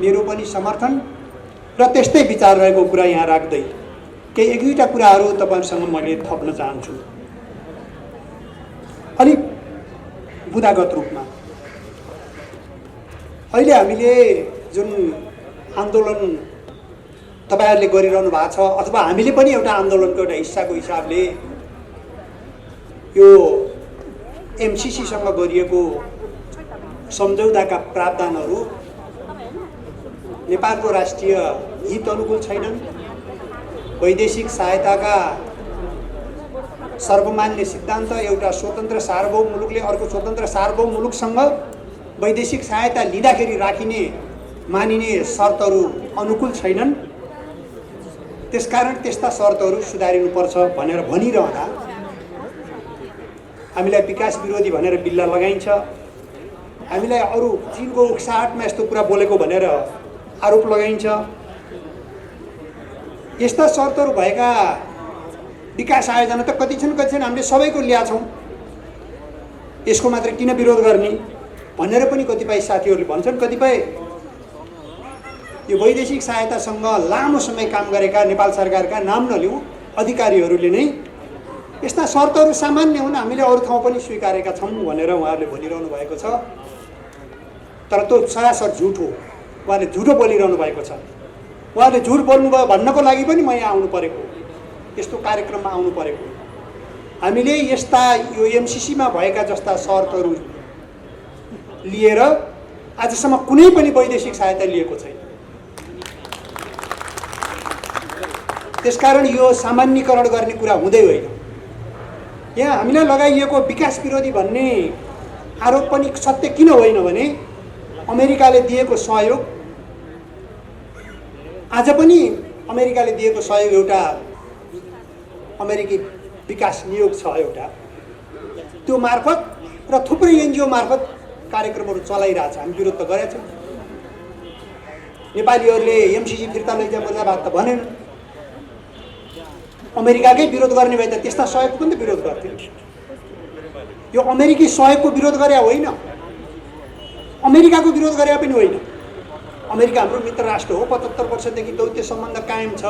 मेरो पनि समर्थन र त्यस्तै विचार रहेको कुरा यहाँ राख्दै केही एक दुईवटा कुराहरू तपाईँहरूसँग मैले थप्न चाहन्छु। अलिक बुदागत रूपमा अहिले हामीले जुन आन्दोलन तपाईँहरूले गरिरहनु भएको छ, अथवा हामीले पनि एउटा आन्दोलनको एउटा हिस्साको हिसाबले यो एमसीसीसँग गरिएको सम्झौताका प्रावधानहरू नेपालको राष्ट्रिय हित अनुकूल छैनन्। वैदेशिक सहायताका सर्वमान्य सिद्धान्त एउटा स्वतन्त्र सार्वभौम मुलुकले अर्को स्वतन्त्र सार्वभौम मुलुकसँग वैदेशिक सहायता लिँदाखेरि राखिने मानिने शर्तहरू अनुकूल छैनन्। त्यसकारण त्यस्ता शर्तहरू सुधारिनुपर्छ भनेर भनिरहँदा हामीलाई विकास विरोधी भनेर बिल्ला लगाइन्छ। हामीलाई अरू चीनको उक्साहटमा यस्तो कुरा बोलेको भनेर आरोप लगाइन्छ। यस्ता शर्तहरू भएका विकास आयोजना त कति छन् हामीले सबैको ल्याछौँ, यसको मात्र किन विरोध गर्ने भनेर पनि कतिपय साथीहरूले भन्छन्। कतिपय यो वैदेशिक सहायतासँग लामो समय काम गरेका नेपाल सरकारका नाम नलिउँ अधिकारीहरूले नै यस्ता शर्तहरू सामान्य हुन्, हामीले अरू ठाउँ पनि स्वीकारेका छौँ भनेर उहाँहरूले भनिरहनु भएको छ। तर त्यो सरासर झुट हो। उहाँले झुटो बोलिरहनु भएको छ। उहाँले झुट बोल्नुभयो भन्नको लागि पनि म यहाँ आउनु परेको, यस्तो कार्यक्रममा आउनु परेको। हामीले यस्ता यो एमसीसीमा भएका जस्ता शर्तहरू लिएर आजसम्म कुनै पनि वैदेशिक सहायता लिएको छैन। त्यसकारण यो सामान्यीकरण गर्ने कुरा हुँदै होइन। यहाँ हामीलाई लगाइएको विकास विरोधी भन्ने आरोप पनि सत्य किन होइन भने अमेरिकाले दिएको सहयोग, आज पनि अमेरिकाले दिएको सहयोग एउटा अमेरिकी विकास नियोग छ एउटा, त्यो मार्फत र थुप्रै एनजिओ मार्फत कार्यक्रमहरू चलाइरहेछ। हामी विरोध त गरेका छौँ। नेपालीहरूले एमसीसी फिर्ता लैजा बोल्दा बात त भनेन। अमेरिकाकै विरोध गर्ने भए त त्यस्ता सहयोगको पनि त विरोध गर्थे। यो अमेरिकी सहयोगको विरोध गरे होइन, अमेरिकाको विरोध गरे पनि होइन। अमेरिका हाम्रो मित्र राष्ट्र हो, 75 वर्षदेखि दौत्य सम्बन्ध कायम छ।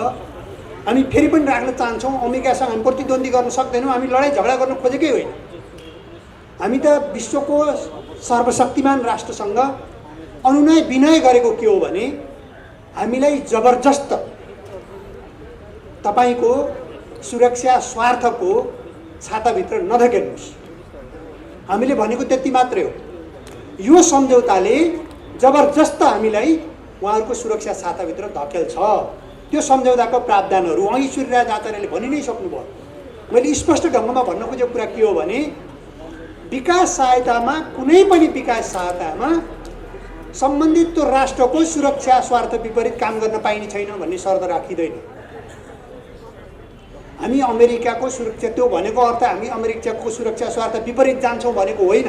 हामी फेरि पनि राख्न चाहन्छौँ। अमेरिकासँग हामी प्रतिद्वन्दी गर्न सक्दैनौँ। हामी लडाइँ झगडा गर्न खोजेकै होइन। हामी त विश्वको सर्वशक्तिमान राष्ट्रसँग अनुनय विनय गरेको के हो भने हामीलाई जबरजस्त तपाईँको सुरक्षा स्वार्थको छाताभित्र नधकेल्नुहोस्। हामीले भनेको त्यति मात्रै हो। यो सम्झौताले जबरजस्त हामीलाई उहाँहरूको सुरक्षा छाताभित्र धकेल्छ। त्यो सम्झौताको प्रावधानहरू अघि सूर्यराज आचार्यले भनि नै सक्नुभयो। मैले स्पष्ट ढङ्गमा भन्न खोजेको कुरा के हो भने विकास सहायतामा, कुनै पनि विकास सहायतामा सम्बन्धित त्यो राष्ट्रको सुरक्षा स्वार्थ विपरीत काम गर्न पाइने छैन भन्ने शर्त राखिँदैन। हामी अमेरिकाको सुरक्षा, त्यो भनेको अर्थ हामी अमेरिकाको सुरक्षा स्वार्थ विपरीत जान्छौँ भनेको होइन।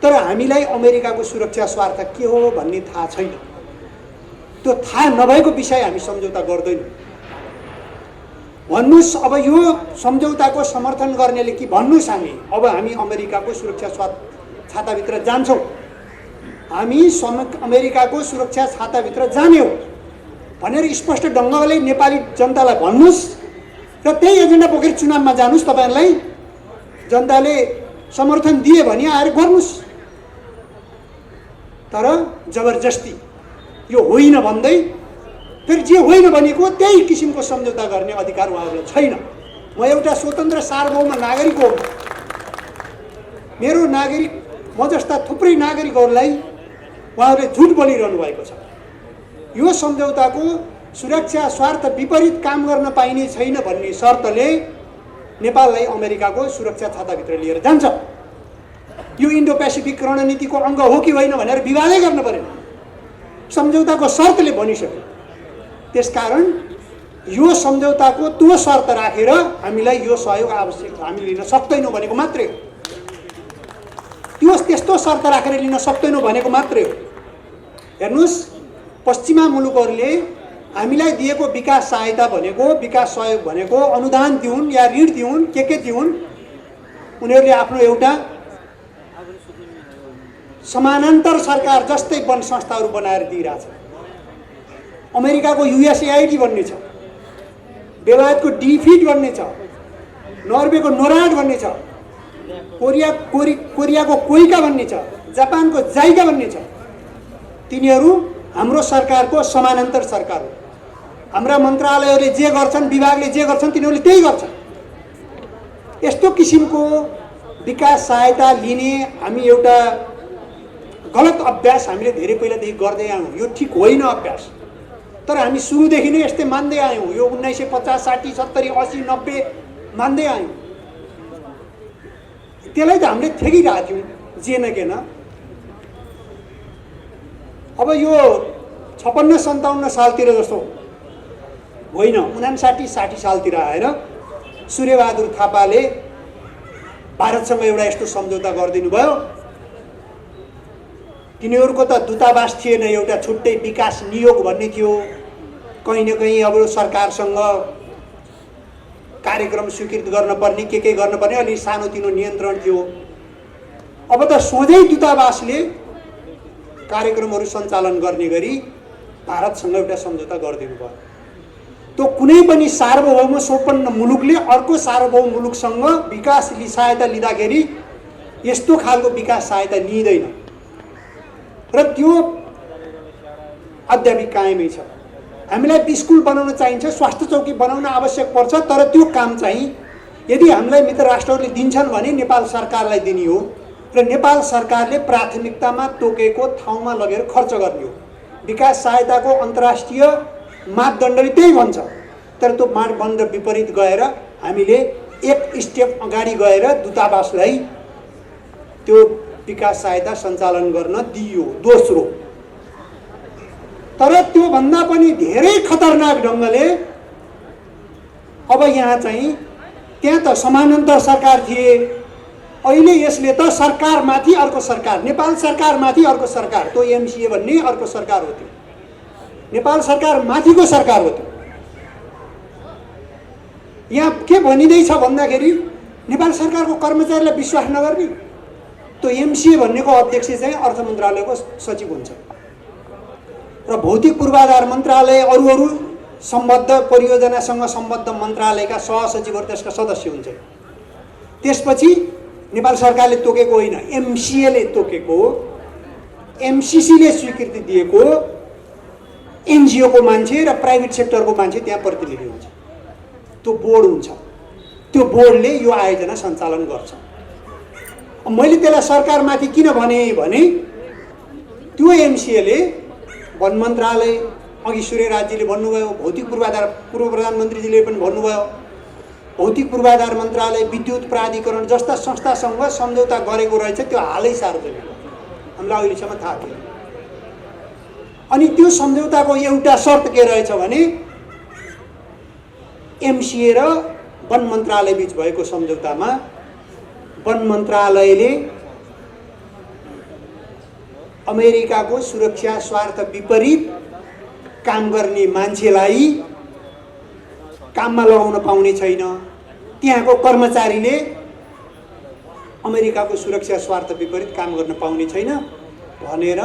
तर हामीलाई अमेरिकाको सुरक्षा स्वार्थ के हो भन्ने थाहा छैन। त्यो थाहा नभएको विषय हामी सम्झौता गर्दैनौँ। भन्नुहोस्, अब यो सम्झौताको समर्थन गर्नेले कि भन्नुहोस् अब हामी अमेरिकाको सुरक्षा छाताभित्र जान्छौँ, हामी अमेरिकाको सुरक्षा छाताभित्र जाने हो भनेर स्पष्ट ढङ्गले नेपाली जनतालाई भन्नुहोस् र त्यही एजेन्डा बोकेर चुनावमा जानुहोस्। तपाईँहरूलाई जनताले समर्थन दिए भने आएर गर्नुहोस्। तर जबरजस्ती यो होइन भन्दै फेरि जे होइन भनेको त्यही किसिमको सम्झौता गर्ने अधिकार उहाँहरूलाई छैन। म एउटा स्वतन्त्र सार्वभौम नागरिक हो। मेरो नागरिक म जस्ता थुप्रै नागरिकहरूलाई उहाँहरूले झुट बोलिरहनु भएको छ। यो सम्झौताको सुरक्षा स्वार्थ विपरीत काम गर्न पाइने छैन भन्ने शर्तले नेपाललाई अमेरिकाको सुरक्षा छाताभित्र लिएर जान्छ। यो इन्डो पेसिफिक रणनीतिको अङ्ग हो कि होइन भनेर विवादै गर्न परेन, सम्झौताको शर्तले भनिसक्यो। त्यसकारण यो सम्झौताको त्यो शर्त राखेर हामीलाई यो सहयोग आवश्यक छ, हामी लिन सक्दैनौँ भनेको मात्रै हो। त्यो त्यस्तो शर्त राखेर लिन सक्दैनौँ भनेको मात्रै हो। हेर्नुहोस्, पश्चिमा मुलुकहरूले हामीलाई दिएको विकास सहायता भनेको, विकास सहयोग भनेको अनुदान दिउन् या ऋण दिउन्, के दिउन्, उनीहरूले आफ्नो एउटा समानान्तर सरकार जस्तै वन संस्थाहरू बनाएर दिइरहेछ। अमेरिकाको युएसएआइडी भन्ने छ, बेलायतको डिफिड भन्ने छ, नर्वेको नोराड भन्ने छ, कोरियाको कोइका भन्ने छ, जापानको जाइका भन्ने छ। तिनीहरू हाम्रो सरकारको समानान्तर सरकार हो। हाम्रा मन्त्रालयहरूले जे गर्छन्, विभागले जे गर्छन्, तिनीहरूले त्यही गर्छन्। यस्तो किसिमको विकास सहायता लिने हामी एउटा गलत अभ्यास हामीले धेरै पहिलादेखि गर्दै आयौँ। यो ठिक होइन अभ्यास, तर हामी सुरुदेखि नै यस्तै मान्दै आयौँ। यो 1950, 60, 70, 80, 90 मान्दै आयौँ। त्यसलाई त हामीले ठेकिरहेको थियौँ जे न के न। अब यो 56-57 सालतिर जस्तो होइन, 59-60 सालतिर आएर सूर्यबहादुर थापाले भारतसँग एउटा यस्तो सम्झौता गरिदिनु भयो। तिनीहरूको त दूतावास थिएन, एउटा छुट्टै विकास नियोग भन्ने थियो। कहीँ न कहीँ अब सरकारसँग कार्यक्रम स्वीकृत गर्न पर्ने, के गर्न पर्ने अलि सानोतिनो नियन्त्रण थियो। अब त सोझै दूतावासले कार्यक्रमहरू सञ्चालन गर्ने गरी भारतसँग एउटा सम्झौता गरिदिनु भयो। त्यो कुनै पनि सार्वभौम सम्पन्न मुलुकले अर्को सार्वभौम मुलुकसँग विकास सहायता लिँदाखेरि यस्तो खालको विकास सहायता लिँदैन र त्यो अद्यावधि कायमै छ। हामीलाई स्कुल बनाउन चाहिन्छ, स्वास्थ्य चौकी बनाउन आवश्यक पर्छ, तर त्यो काम चाहिँ यदि हामीलाई मित्र राष्ट्रहरूले दिन्छन् भने नेपाल सरकारलाई दिने हो र नेपाल सरकारले प्राथमिकतामा तोकेको ठाउँमा लगेर खर्च गर्ने हो। विकास सहायताको अन्तर्राष्ट्रिय मापदण्डले त्यही भन्छ। तर त्यो मापदण्ड विपरीत गएर हामीले एक स्टेप अगाडि गएर दूतावासलाई त्यो विकास सहायता सञ्चालन गर्न दिइयो। दोस्रो, तर त्योभन्दा पनि धेरै खतरनाक ढङ्गले अब यहाँ चाहिँ त्यहाँ त समानान्तर सरकार थिए, अहिले यसले त सरकारमाथि अर्को सरकार, नेपाल सरकारमाथि अर्को सरकार, त्यो एमसिए भन्ने अर्को सरकार हो, त्यो नेपाल सरकार माथिको सरकार हो। त्यो यहाँ के भनिँदैछ भन्दाखेरि नेपाल सरकारको कर्मचारीलाई विश्वास नगर्ने। त्यो एमसिए भन्नेको अध्यक्ष चाहिँ अर्थ मन्त्रालयको सचिव हुन्छ र भौतिक पूर्वाधार मन्त्रालय अरू सम्बद्ध परियोजनासँग सम्बद्ध मन्त्रालयका सहसचिवहरू त्यसका सदस्य हुन्छ। त्यसपछि नेपाल सरकारले तोकेको होइन, एमसिएले तोकेको, एमसिसीले स्वीकृति दिएको एनजिओको मान्छे र प्राइभेट सेक्टरको मान्छे त्यहाँ प्रतिनिधि हुन्छ। त्यो बोर्ड हुन्छ, त्यो बोर्डले यो आयोजना सञ्चालन गर्छ। मैले त्यसलाई सरकारमाथि किन भने त्यो एमसिएले वन मन्त्रालय, अघि सूर्यराजजीले भन्नुभयो, भौतिक पूर्वाधार पूर्व प्रधानमन्त्रीजीले पनि भन्नुभयो, भौतिक पूर्वाधार मन्त्रालय, विद्युत प्राधिकरण जस्ता संस्थासँग सम्झौता गरेको रहेछ। त्यो हालै सार्वजनिक हो, हामीलाई अहिलेसम्म थाहा थियो। अनि त्यो सम्झौताको एउटा शर्त के रहेछ भने एमसिए र वन मन्त्रालय बीच भएको सम्झौतामा वन मन्त्रालयले अमेरिकाको सुरक्षा स्वार्थ विपरीत काम गर्ने मान्छेलाई काममा लगाउन पाउने छैन, त्यहाँको कर्मचारीले अमेरिकाको सुरक्षा स्वार्थ विपरीत काम गर्न पाउने छैन भनेर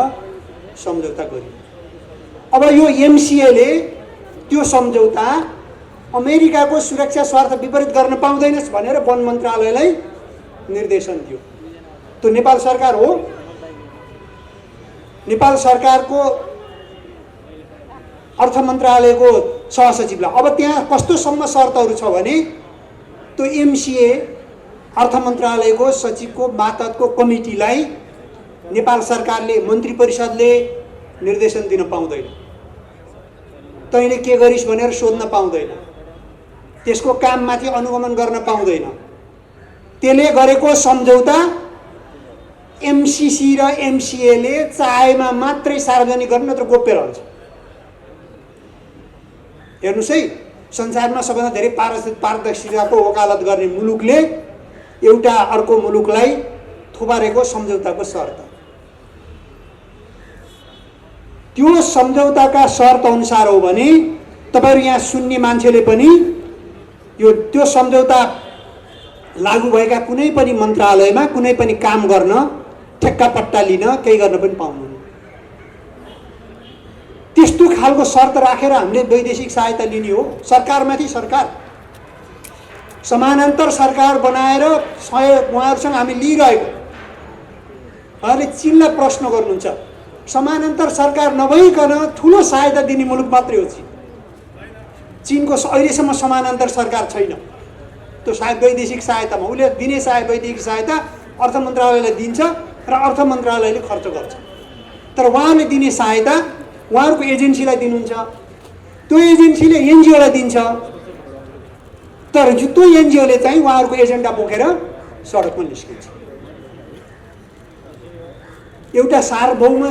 सम्झौता गरियो। अब यो एमसिएले त्यो सम्झौता अमेरिकाको सुरक्षा स्वार्थ विपरीत गर्न पाउँदैनस् भनेर वन मन्त्रालयलाई निर्देशन दियो। त्यो नेपाल सरकार हो, नेपाल सरकारको अर्थ मन्त्रालयको सहसचिवलाई। अब त्यहाँ कस्तोसम्म शर्तहरू छ भने त्यो एमसिए अर्थ मन्त्रालयको सचिवको मातहतको कमिटीलाई नेपाल सरकारले मन्त्री परिषदले निर्देशन दिन पाउँदैन, तैँले के गरिस् भनेर सोध्न पाउँदैन, त्यसको काममाथि अनुगमन गर्न पाउँदैन। त्यसले गरेको सम्झौता एमसिसी र एमसिएले चाहेमा मात्रै सार्वजनिक गर्न, नत्र गोप्य रहन्छ। हेर्नुहोस् है, संसारमा सबभन्दा धेरै पारदर्शिताको वकालत गर्ने मुलुकले एउटा अर्को मुलुकलाई थोपारेको सम्झौताको शर्त, त्यो सम्झौताका शर्त अनुसार हो भने तपाईहरु यहाँ सुन्ने मान्छेले पनि यो त्यो सम्झौता लागू भएका कुनै पनि मन्त्रालयमा कुनै पनि काम गर्न, ठेक्कापट्टा लिन, केही गर्न पनि पाउनुहुन्न। त्यस्तो खालको शर्त राखेर हामीले वैदेशिक सहायता लिने हो। सरकारमाथि सरकार, समानान्तर सरकार बनाएर सहयोग उहाँहरूसँग हामी लिइरहेको। उहाँले चीनलाई प्रश्न गर्नुहुन्छ, समानान्तर सरकार नभइकन ठुलो सहायता दिने मुलुक मात्रै हो चीन। चीनको अहिलेसम्म समानान्तर सरकार छैन। त्यो सायद वैदेशिक सहायतामा उसले दिने वैदेशिक सहायता अर्थ मन्त्रालयले दिन्छ र अर्थ मन्त्रालयले खर्च गर्छ। तर उहाँले दिने सहायता उहाँहरूको एजेन्सीलाई दिनुहुन्छ, त्यो एजेन्सीले एनजिओलाई दिन्छ। तर त्यो एनजिओले चाहिँ उहाँहरूको एजेन्डा बोकेर सडकमा निस्किन्छ। एउटा सार्वभौम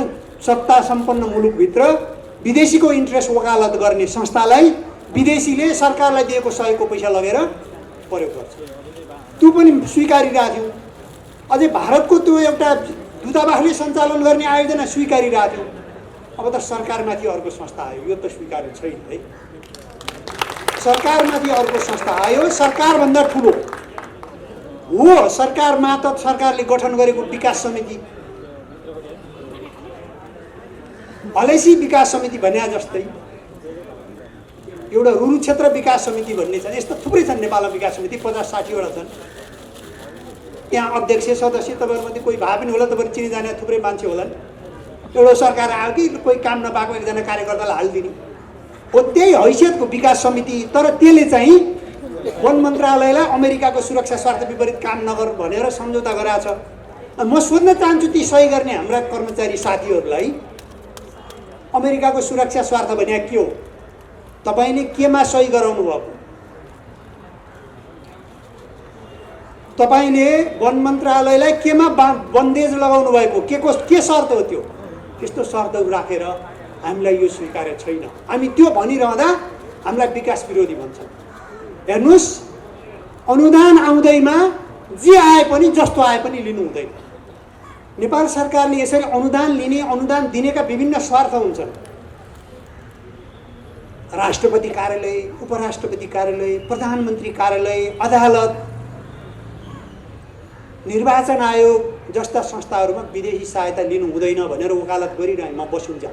सत्ता सम्पन्न मुलुकभित्र विदेशीको इन्ट्रेस्ट वकालत गर्ने संस्थालाई विदेशीले सरकारलाई दिएको सहयोगको पैसा लगेर प्रयोग गर्छ। त्यो पनि स्वीकारिरहेको थियो। अझै भारतको त्यो एउटा दूतावासले सञ्चालन गर्ने आयोजना स्वीकारिरहेको थियो। अब त सरकारमाथि अर्को संस्था आयो, यो त स्वीकार्य छैन है। सरकारमाथि अर्को संस्था आयो, सरकारभन्दा ठुलो हो। सरकार मातहत सरकारले गठन गरेको विकास समिति, अलैसी विकास समिति भन्या जस्तै एउटा रुरु क्षेत्र विकास समिति भन्ने छ। यस्तो थुप्रै छन् नेपालमा विकास समिति, 50-60 वटा छन्। त्यहाँ अध्यक्ष सदस्य तपाईँहरूमध्ये कोही भए पनि होला, तपाईँहरू चिनी जाने थुप्रै मान्छे होलान्। एउटा सरकार आयो कि कोही काम नपाएको एकजना कार्यकर्तालाई हालिदिने हो, त्यही हैसियतको विकास समिति। तर त्यसले चाहिँ वन मन्त्रालयलाई अमेरिकाको सुरक्षा स्वार्थ विपरीत काम नगर भनेर सम्झौता गराएको छ। म सोध्न चाहन्छु ती सही गर्ने हाम्रा कर्मचारी साथीहरूलाई, अमेरिकाको सुरक्षा स्वार्थ भने के हो? तपाईले केमा सही गराउनु भएको? तपाईले वन मन्त्रालयलाई केमा बन्देज लगाउनु भएको? के शर्त हो त्यो? त्यस्तो शर्तहरू राखेर हामीलाई यो स्वीकार्य छैन। हामी त्यो भनिरहँदा हामीलाई विकास विरोधी भन्छन्। हेर्नुस्, अनुदान आउँदैमा जे आए पनि जस्तो आए पनि लिनु हुँदैन। नेपाल सरकारले यसरी अनुदान लिने, अनुदान दिनेका विभिन्न स्वार्थ हुन्छन्। राष्ट्रपति कार्यालय, उपराष्ट्रपति कार्यालय, प्रधानमन्त्री कार्यालय, अदालत, निर्वाचन आयोग जस्ता संस्थाहरूमा विदेशी सहायता लिनु हुँदैन भनेर वकालत गरिरहे। म बसुन्छ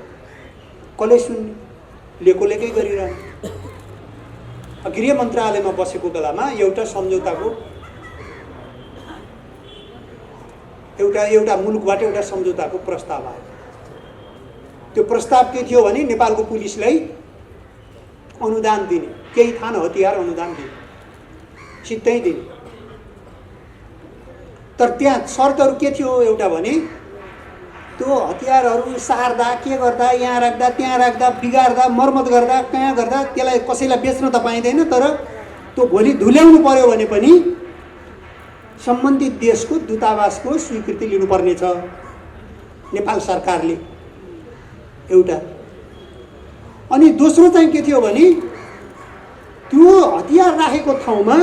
कसले सुन्ने? लेको लेकै गरिरहे। गृह मन्त्रालयमा बसेको बेलामा एउटा सम्झौताको एउटा मुलुकबाट एउटा सम्झौताको प्रस्ताव आयो। त्यो प्रस्ताव के थियो भने नेपालको पुलिसलाई अनुदान दिने, केही थान हतियार अनुदान दिने, सिधै दिने। तर त्यहाँ शर्तहरू के थियो? एउटा भने त्यो हतियारहरू सार्दा, के गर्दा, यहाँ राख्दा, त्यहाँ राख्दा, बिगार्दा, मर्मत गर्दा, कहाँ गर्दा त्यसलाई कसैलाई बेच्न त पाइँदैन। तर त्यो भोलि धुल्याउनु पर्यो भने पनि सम्बन्धित देशको दूतावासको स्वीकृति लिनुपर्ने छ नेपाल सरकारले, एउटा। अनि दोस्रो चाहिँ के थियो भने त्यो हतियार राखेको ठाउँमा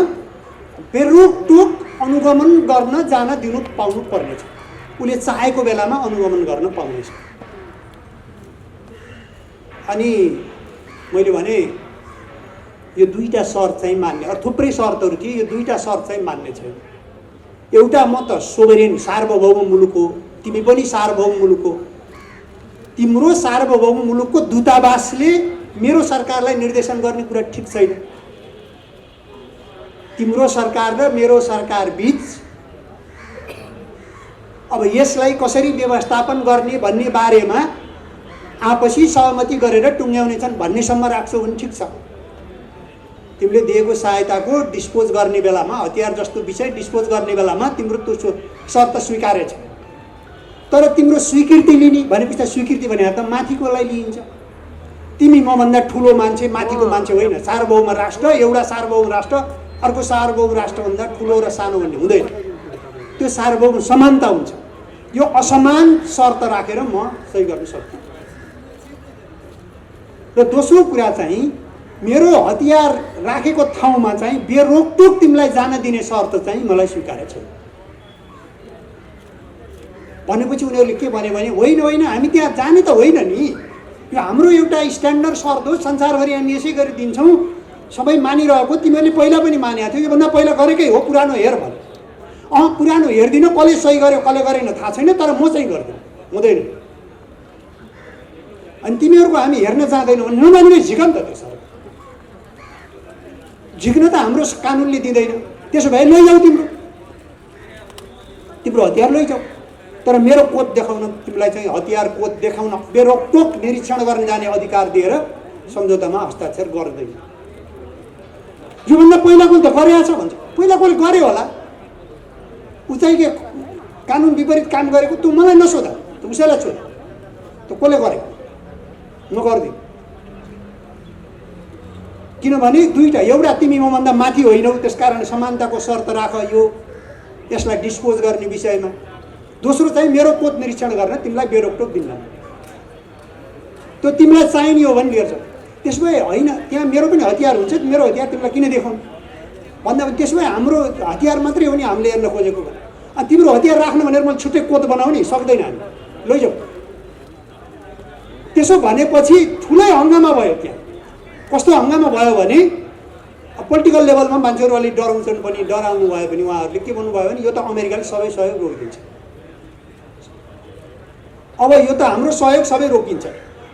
बेरोकटोक अनुगमन गर्न जान दिनु पाउनु पर्नेछ। उसले चाहेको बेलामा अनुगमन गर्न पाउनेछ। अनि मैले भने यो दुईटा शर्त चाहिँ मान्ने, अरू थुप्रै शर्तहरू थिए, यो दुईटा शर्त चाहिँ मान्ने छैन। एउटा, म त सोभरेन सार्वभौम मुलुक हो, तिमी पनि सार्वभौम मुलुक हो। तिम्रो सार्वभौम मुलुकको दूतावासले मेरो सरकारलाई निर्देशन गर्ने कुरा ठिक छैन। तिम्रो सरकार र मेरो सरकार बीच अब यसलाई कसरी व्यवस्थापन गर्ने भन्ने बारेमा आपसी सहमति गरेर टुङ्ग्याउनेछन् भन्नेसम्म राख्छौ भने ठिक छ। तिमीले दिएको सहायताको डिस्पोज गर्ने बेलामा, हतियार जस्तो विषय डिस्पोज गर्ने बेलामा तिम्रो त्यो शर्त स्वीकार्य छ। तर तिम्रो स्वीकृति लिने भनेपछि त स्वीकृति भनेर त माथिकोलाई लिइन्छ। तिमी मभन्दा ठुलो मान्छे, माथिको मान्छे होइन। सार्वभौम राष्ट्र, एउटा सार्वभौम राष्ट्र अर्को सार्वभौम राष्ट्रभन्दा ठुलो र सानो भन्ने हुँदैन। त्यो सार्वभौम समानता हुन्छ। यो असमान शर्त राखेर म सही गर्न सक्दिनँ। र दोस्रो कुरा चाहिँ मेरो हतियार राखेको ठाउँमा चाहिँ बेरोकटोक तिमीलाई जान दिने शर्त चाहिँ मलाई स्वीकार्य छैन। भनेपछि उनीहरूले के भन्यो भने होइन होइन हामी त्यहाँ जाने त होइन नि, यो हाम्रो एउटा स्ट्यान्डर्ड शर्त हो, संसारभरि हामी यसै गरी दिन्छौँ, सबै मानिरहेको, तिमीहरूले पहिला पनि मानेको थियो, योभन्दा पहिला गरेकै हो, पुरानो हेर भने। पुरानो हेर्दिनँ, कसले सही गर्यो कसले गरेन थाहा छैन, तर म चाहिँ गर्दिनँ, हुँदैन। अनि तिमीहरूको हामी हेर्न जाँदैनौँ भने नमानिने झिक नि त। त्यसो झिक्न त हाम्रो कानुनले दिँदैन। त्यसो भए लैजाऊ, तिम्रो हतियार लैजाऊ, तर मेरो कोड देखाउन, तिमीलाई चाहिँ हतियार कोड देखाउन बेरोकटोक निरीक्षण गर्न जाने अधिकार दिएर सम्झौतामा हस्ताक्षर गर्दैन। योभन्दा पहिलाको त गरेछ भन्छ, पहिलाकोले गर्यो होला, उचाइले कानुन विपरीत काम गरेको तँ मलाई नसोध, त उसैलाई सोध, त कसले गरेको, म गर्दिनँ। किनभने दुईवटा, एउटा तिमी मभन्दा माथि होइनौ, त्यसकारण समानताको शर्त राख यो यसलाई डिस्पोज गर्ने विषयमा। दोस्रो चाहिँ मेरो कोड निरीक्षण गर्न तिमीलाई बेरोकटोक दिन्न, त्यो तिमीलाई चाहिने हो भने लिएर जाऊ। त्यसो भए होइन, त्यहाँ मेरो पनि हतियार हुन्छ, मेरो हतियार तिमीलाई किन देखाउनु भन्दा पनि त्यसो भए हाम्रो हतियार मात्रै हो नि हामीले हेर्न खोजेको भने। अनि तिम्रो हतियार राख्नु भनेर मैले छुट्टै कोड बनाउने सक्दैन, हामी लैजाऊ। त्यसो भनेपछि ठुलै हङ्गामा भयो। त्यहाँ कस्तो हङ्गामा भयो भने पोलिटिकल लेभलमा मान्छेहरू अलिक डराउँछन् पनि, डराउनु भयो भने उहाँहरूले के भन्नुभयो भने यो त अमेरिकाले सबै सहयोग रोकिदिन्छ। अब यो त हाम्रो सहयोग सबै रोकिन्छ,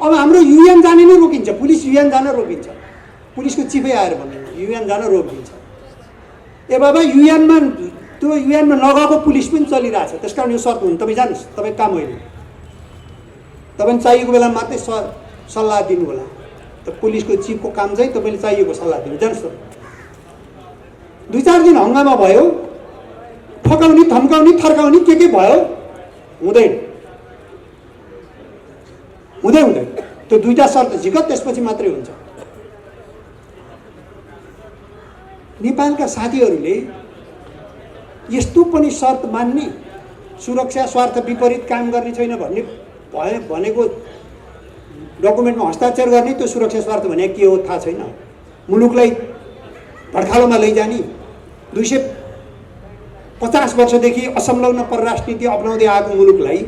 अब हाम्रो युएन जाने नै रोकिन्छ, पुलिस युएन जान रोकिन्छ। पुलिसको चिफै आएर भन्नु युएन जान रोकिन्छ। ए बाबा युएनमा, त्यो युएनमा नगएको पुलिस पनि चलिरहेछ, त्यस कारण यो शर्त हुनु, तपाईँ जानुहोस्, तपाईँ काम होइन, तपाईँ चाहिएको बेला मात्रै सल्लाह दिनु होला। त पुलिसको चिफको काम चाहिँ तपाईँले चाहिएको सल्लाह दिनु, जानुहोस्। 2-4 दिन हङ्गामा भयो, फकाउने धम्काउने थर्काउने के भयो, हुँदैन हुँदैन। त्यो दुईटा शर्त झिक, त्यसपछि मात्रै हुन्छ। नेपालका साथीहरूले यस्तो पनि शर्त मान्ने, सुरक्षा स्वार्थ विपरीत काम गर्ने छैन भन्ने भनेको डकुमेन्टमा हस्ताक्षर गर्ने, त्यो सुरक्षा स्वार्थ भने के हो थाहा छैन। मुलुकलाई भड्खालोमा लैजाने, 250 वर्षदेखि असंलग्न परराष्ट्र नीति अपनाउँदै आएको मुलुकलाई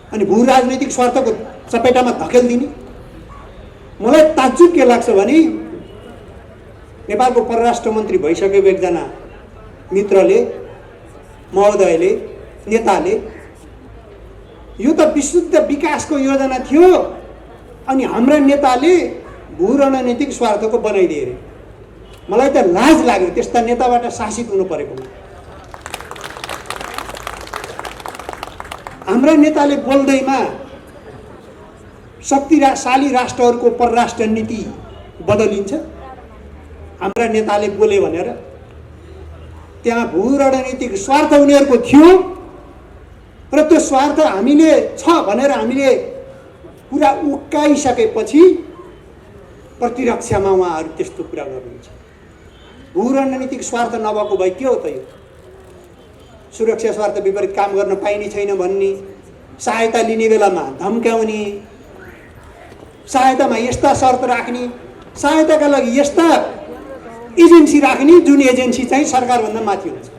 अनि भू राजनैतिक स्वार्थको चपेटामा धकेलिदिने। मलाई ताज्जुब के लाग्छ भने नेपालको परराष्ट्र मन्त्री भइसकेको एकजना मित्रले, महोदयले, नेताले यो त विशुद्ध विकासको योजना थियो अनि हाम्रा नेताले भू रणनीतिक स्वार्थको बनाइदिए अरे। मलाई त लाज लाग्यो त्यस्ता नेताबाट शासित हुनु परेको। हाम्रा नेताले बोल्दैमा शक्तिशाली राष्ट्रहरूको परराष्ट्र नीति बदलिन्छ। हाम्रा नेताले बोले भनेर त्यहाँ भू रणनीतिक स्वार्थ उनीहरूको थियो र त्यो स्वार्थ हामीले छ भनेर हामीले पुरा उक्काइसकेपछि प्रतिरक्षामा उहाँहरू त्यस्तो कुरा गर्नुहुन्छ। भू रणनीतिक स्वार्थ नभएको भए के हो त यो? सुरक्षा स्वार्थ विपरीत काम गर्न पाइने छैन भन्ने, सहायता लिने बेलामा धम्काउने, सहायतामा यस्ता शर्त राख्ने, सहायताका लागि यस्ता एजेन्सी राख्ने जुन एजेन्सी चाहिँ सरकारभन्दा माथि हुन्छ।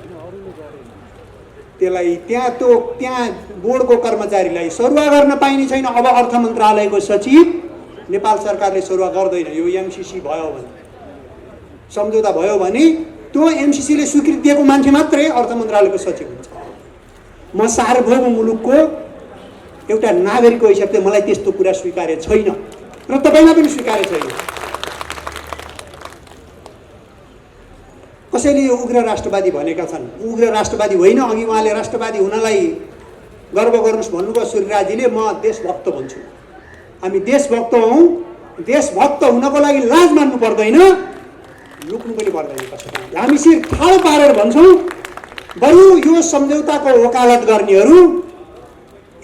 त्यसलाई त्यहाँ बोर्डको कर्मचारीलाई सरुवा गर्न पाइने छैन। अब अर्थ मन्त्रालयको सचिव नेपाल सरकारले सरुवा गर्दैन। यो एमसीसी भयो भने, सम्झौता भयो भने त्यो एमसीसीले स्वीकृति दिएको मान्छे मात्रै अर्थ मन्त्रालयको सचिव हुन्छ। म सार्वभौम मुलुकको एउटा नागरिकको हिसाबले मलाई त्यस्तो कुरा स्वीकार्य छैन र तपाईँलाई पनि स्वीकार्य छैन। कसैले यो उग्र राष्ट्रवादी भनेका छन्। उग्र राष्ट्रवादी होइन, अघि उहाँले राष्ट्रवादी हुनलाई गर्व गर्नुहोस् भन्नुभयो सूर्यराजीले, म देशभक्त भन्छु। हामी देशभक्त हौँ। देशभक्त हुनको लागि लाज मान्नु पर्दैन, लुक्नु पनि पर्दैन कसैलाई। हामी सिर ठाडो पारेर भन्छौँ। बरु यो सम्झौताको वकालत गर्नेहरू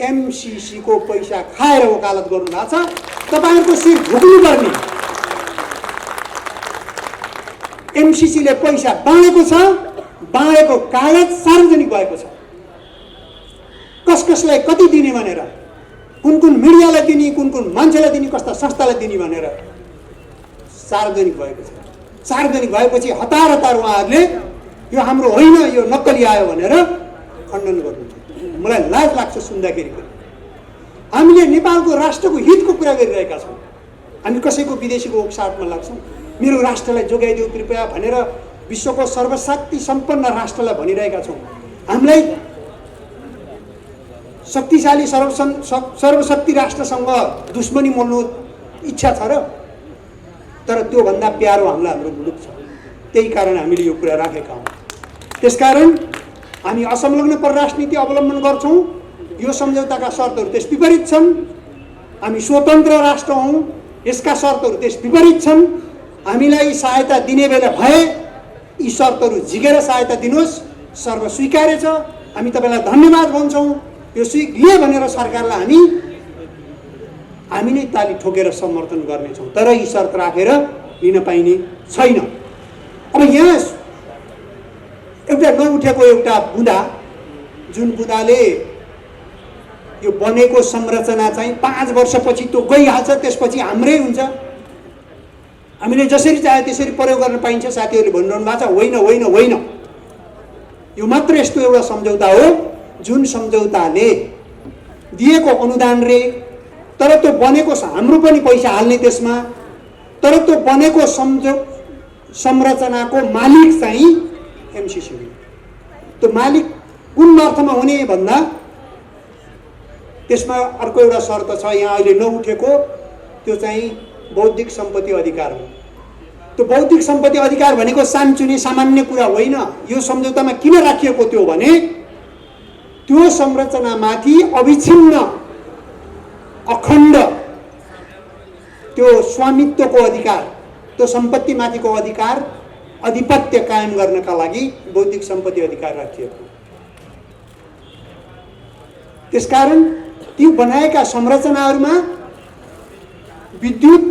एमसिसीको पैसा खाएर वकालत गर्नु भएको छ, तपाईँहरूको सिर झुक्नु पर्ने। एमसिसीले पैसा बाँडेको छ, बाँडेको कागज सार्वजनिक भएको छ। कसलाई कति दिने भनेर, कुन मिडियालाई दिने, कुन मान्छेलाई दिने, कस्ता संस्थालाई दिने भनेर सार्वजनिक भएको छ। सार्वजनिक भएपछि हतार उहाँहरूले यो हाम्रो होइन, यो नक्कली आयो भनेर खण्डन गर्नुहुन्छ। मलाई लाज लाग्छ सुन्दाखेरि पनि। हामीले नेपालको राष्ट्रको हितको कुरा गरिरहेका छौँ। हामी कसैको विदेशीको ओक्साटमा लाग्छौँ। मेरो राष्ट्रलाई जोगाइदेऊ कृपया भनेर विश्वको सर्वशक्ति सम्पन्न राष्ट्रलाई भनिरहेका छौँ। हामीलाई शक्तिशाली सर्वशक्ति राष्ट्रसँग दुश्मनी मोल्नु इच्छा छ र? तर त्योभन्दा प्यारो हामीलाई हाम्रो मुलुक छ। त्यही कारण हामीले यो कुरा राखेका हौँ। त्यसकारण हामी असंलग्न परराष्ट्र नीति अवलम्बन गर्छौँ। यो सम्झौताका शर्तहरू त्यस विपरीत छन्। हामी स्वतन्त्र राष्ट्र हौँ, यसका शर्तहरू त्यस विपरीत छन्। हामीलाई सहायता दिने बेला भए यी शर्तहरू झिकेर सहायता दिनुहोस्, सर्वस्वीकार्य छ। हामी तपाईँलाई धन्यवाद भन्छौँ। यो लिए भनेर सरकारलाई हामी नै ताली ठोकेर समर्थन गर्नेछौँ। तर यी शर्त राखेर लिन पाइने छैन। अब यहाँ एउटा नउठेको एउटा बुँदा, जुन बुँदाले यो बनेको संरचना चाहिँ 5 वर्षपछि त्यो गइहाल्छ, त्यसपछि हाम्रै हुन्छ। हामीले जसरी चाहे त्यसरी प्रयोग गर्न पाइन्छ। साथीहरूले भनिरहनु भएको छ, होइन होइन होइन, यो मात्र यस्तो एउटा सम्झौता हो जुन सम्झौताले दिएको अनुदान रे, तर त्यो बनेको हाम्रो पनि पैसा हाल्ने त्यसमा, तर त्यो बनेको संरचनाको मालिक चाहिँ एमसिसी हो। त्यो मालिक कुन अर्थमा हुने भन्दा त्यसमा अर्को एउटा शर्त छ यहाँ अहिले नउठेको, त्यो चाहिँ बौद्धिक सम्पत्ति अधिकार हो। त्यो बौद्धिक सम्पत्ति अधिकार भनेको सानचुने सामान्य कुरा होइन। यो सम्झौतामा किन राखिएको त्यो भने त्यो संरचनामाथि अविच्छिन्न अखण्ड त्यो स्वामित्वको अधिकार, त्यो सम्पत्तिमाथिको अधिकार, आधिपत्य कायम गर्नका लागि बौद्धिक सम्पत्ति अधिकार राखिएको। त्यसकारण ती बनाएका संरचनाहरूमा विद्युत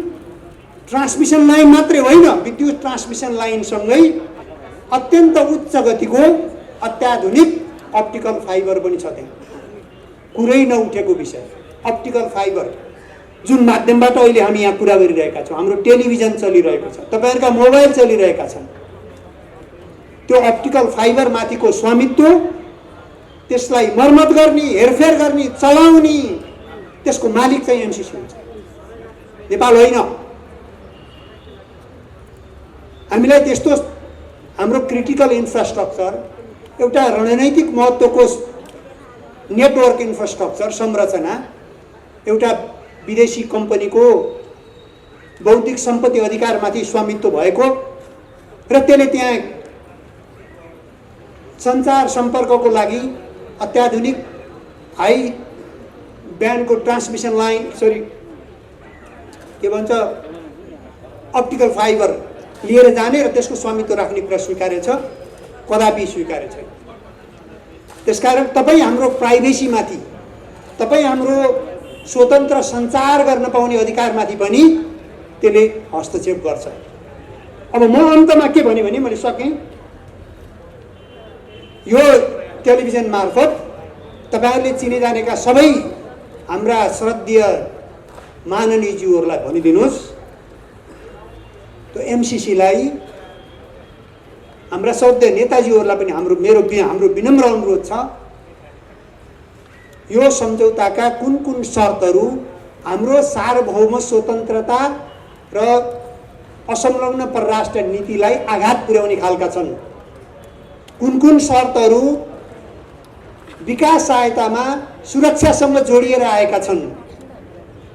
ट्रान्समिसन लाइन मात्रै होइन, विद्युत ट्रान्समिसन लाइनसँगै अत्यन्त उच्च गतिको अत्याधुनिक अप्टिकल फाइबर पनि छ। त्यहाँ कुरै नउठेको विषय अप्टिकल फाइबर, जुन माध्यमबाट अहिले हामी यहाँ कुरा गरिरहेका छौँ। हाम्रो टेलिभिजन चलिरहेको छ, तपाईँहरूका मोबाइल चलिरहेका छन्। त्यो अप्टिकल फाइबर माथिको स्वामित्व, त्यसलाई मर्मत गर्ने, हेरफेर गर्ने, चलाउने, त्यसको मालिक चाहिँ एमसिसी हुन्छ, नेपाल होइन। हामीलाई त्यस्तो हाम्रो क्रिटिकल इन्फ्रास्ट्रक्चर, एउटा रणनैतिक महत्त्वको नेटवर्क इन्फ्रास्ट्रक्चर संरचना एउटा विदेशी कम्पनीको बौद्धिक सम्पत्ति अधिकारमाथि स्वामित्व भएको र त्यसले त्यहाँ सञ्चार सम्पर्कको लागि अत्याधुनिक हाई ब्यान्डको ट्रान्समिसन लाइन, के भन्छ, अप्टिकल फाइबर लिएर जाने र त्यसको स्वामित्व राख्ने कुरा स्वीकार्य छ, कदापि स्वीकार्य छैन। त्यसकारण तपाईँ हाम्रो प्राइभेसीमाथि, तपाईँ हाम्रो स्वतन्त्र सञ्चार गर्न पाउने अधिकारमाथि पनि त्यसले हस्तक्षेप गर्छ। अब म अन्तमा के भने मैले सकेँ, यो टेलिभिजन मार्फत तपाईँहरूले चिने जानेका सबै हाम्रा श्रद्धेय माननीयज्यूहरूलाई भनिदिनुहोस्, त्यो एमसिसीलाई, हाम्रा श्रद्धेय नेताजीहरूलाई पनि हाम्रो विनम्र अनुरोध छ, यो सम्झौताका कुन शर्तहरू हाम्रो सार्वभौम स्वतन्त्रता र असंलग्न परराष्ट्र नीतिलाई आघात पुर्याउने खालका छन्, कुन शर्तहरू विकास सहायतामा सुरक्षासँग जोडिएर आएका छन्,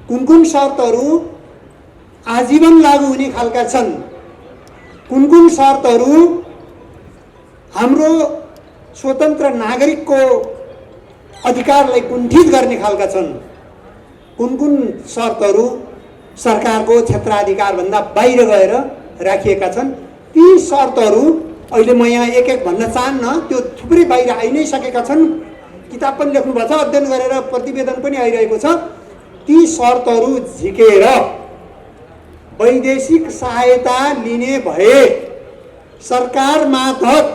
कुन शर्तहरू आजीवन लागू हुने खालका छन्, कुन शर्तहरू हाम्रो स्वतन्त्र नागरिकको अधिकारलाई कुण्ठित गर्ने खालका छन् कुन कुन शर्तहरू सरकारको क्षेत्राधिकारभन्दा बाहिर गएर राखिएका छन्। ती शर्तहरू अहिले म यहाँ एक एक भन्न चाहन्न, त्यो थुप्रै बाहिर आइ नै सकेका छन्। किताब पनि लेख्नुभएको छ, अध्ययन गरेर प्रतिवेदन पनि आइरहेको छ। ती शर्तहरू झिकेर वैदेशिक सहायता लिने भए सरकार मार्फत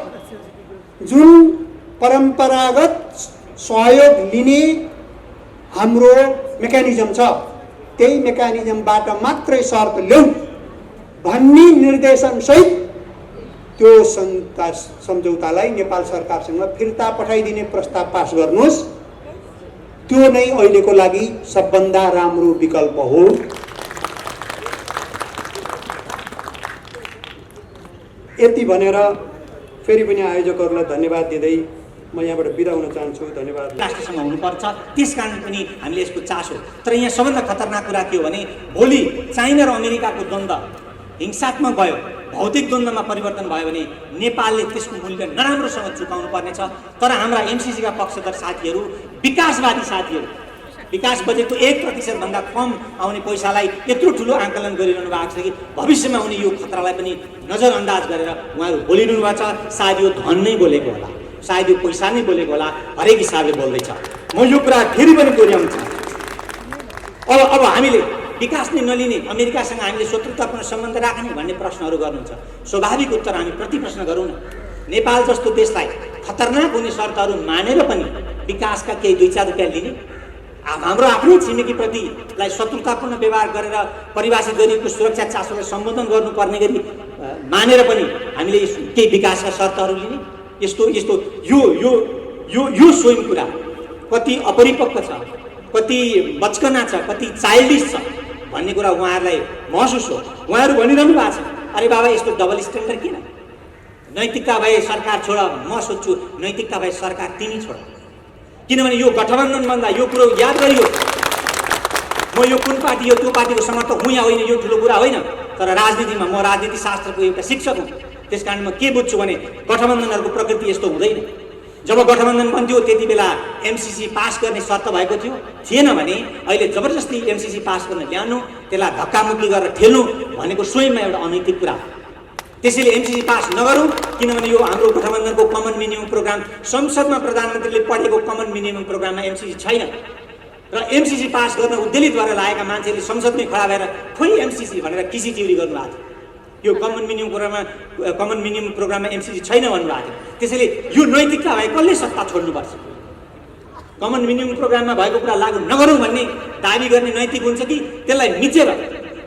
जुन परम्परागत सहयोग लिने हाम्रो मेकानिजम छ त्यही मेकानिजमबाट मात्रै शर्त ल्याउँ भन्ने निर्देशनसहित त्यो सम्झौतालाई नेपाल सरकारसँग फिर्ता पठाइदिने प्रस्ताव पास गर्नुहोस्। त्यो नै अहिलेको लागि सबभन्दा राम्रो विकल्प हो। यति भनेर फेरि पनि आयोजकहरूलाई धन्यवाद दिँदै म यहाँबाट बिदा हुन चाहन्छु। धन्यवाद। राष्ट्रसँग हुनुपर्छ, त्यसकारण पनि हामीले यसको चासो। तर यहाँ सबभन्दा खतरनाक कुरा के हो भने भोलि चाइना र अमेरिकाको द्वन्द्व हिंसात्मक भयो, भौतिक द्वन्द्वमा परिवर्तन भयो भने नेपालले त्यसको मूल्य नराम्रोसँग चुकाउनु पर्नेछ। तर हाम्रा एमसिसीका पक्षधर साथीहरू, विकासवादी साथीहरू, विकास बजेटको 1% भन्दा कम आउने पैसालाई यत्रो ठुलो आकलन गरिरहनु भएको छ कि भविष्यमा आउने यो खतरालाई पनि नजरअन्दाज गरेर उहाँहरू बोलिरहनु भएको छ। सायद यो धन नै बोलेको होला, सायद यो पैसा नै बोलेको होला, हरेक हिसाबले बोल्दैछ। म यो कुरा फेरि पनि दोहोऱ्याउन चाहन्छु। अब हामीले विकास नै नलिने, अमेरिकासँग हामीले शत्रुतापूर्ण सम्बन्ध राख्ने भन्ने प्रश्नहरू गर्नुहुन्छ। स्वाभाविक उत्तर हामी प्रति प्रश्न गरौँ न। नेपाल जस्तो देशलाई खतरनाक हुने शर्तहरू मानेर पनि विकासका केही 2-4 रुपियाँ लिने, हाम्रो आफ्नै छिमेकीप्रतिलाई शत्रुतापूर्ण व्यवहार गरेर परिभाषित गरिएको सुरक्षा चासोलाई सम्बोधन गर्नुपर्ने गरी मानेर पनि हामीले केही विकासका शर्तहरू लिने, यस्तो यस्तो यो यो यो यो स्वयं कुरा कति अपरिपक्व छ, कति बचकना छ, कति चाइल्डिस छ भन्ने कुरा उहाँहरूलाई महसुस हो। उहाँहरू भनिरहनु भएको छ, अरे बाबा यस्तो डबल स्ट्यान्डर्ड किन? नैतिकता भए सरकार छोड। म सोध्छु नैतिकता भए सरकार तिमी छोड। किनभने यो गठबन्धनभन्दा यो कुरो याद गरियो, म यो कुन पार्टी हो त्यो पार्टीको समर्थक हुँ या होइन यो ठुलो कुरा होइन। तर राजनीतिमा म राजनीति शास्त्रको एउटा शिक्षक हुँ। त्यसकारण म के बुझ्छु भने गठबन्धनहरूको प्रकृति यस्तो हुँदैन। जब गठबन्धन बन्थ्यो त्यति बेला एमसिसी पास गर्ने शर्त भएको थियो, थिएन भने अहिले जबरजस्ती एमसिसी पास गर्न ल्याउनु, त्यसलाई धक्कामुक्की गरेर ठेल्नु भनेको स्वयंमा एउटा अनैतिक कुरा। त्यसैले एमसिसी पास नगरौँ, किनभने यो हाम्रो गठबन्धनको कमन मिनिमम प्रोग्राम, संसदमा प्रधानमन्त्रीले पढेको कमन मिनिमम प्रोग्राममा एमसिसी छैन। र एमसिसी पास गर्न उद्वेलित भएर लागेका मान्छेले संसदमै खडा भएर खोइ एमसिसी भनेर किसी टिउरी गर्नुभएको थियो। यो कमन मिनिमम प्रोग्राममा एमसिसी छैन भन्नुभएको थियो। त्यसैले यो नैतिकता भए कसले सत्ता छोड्नुपर्छ? कमन मिनिमम प्रोग्राममा भएको कुरा लागू नगरौँ भन्ने दाबी गर्ने नैतिक हुन्छ कि त्यसलाई मिचेर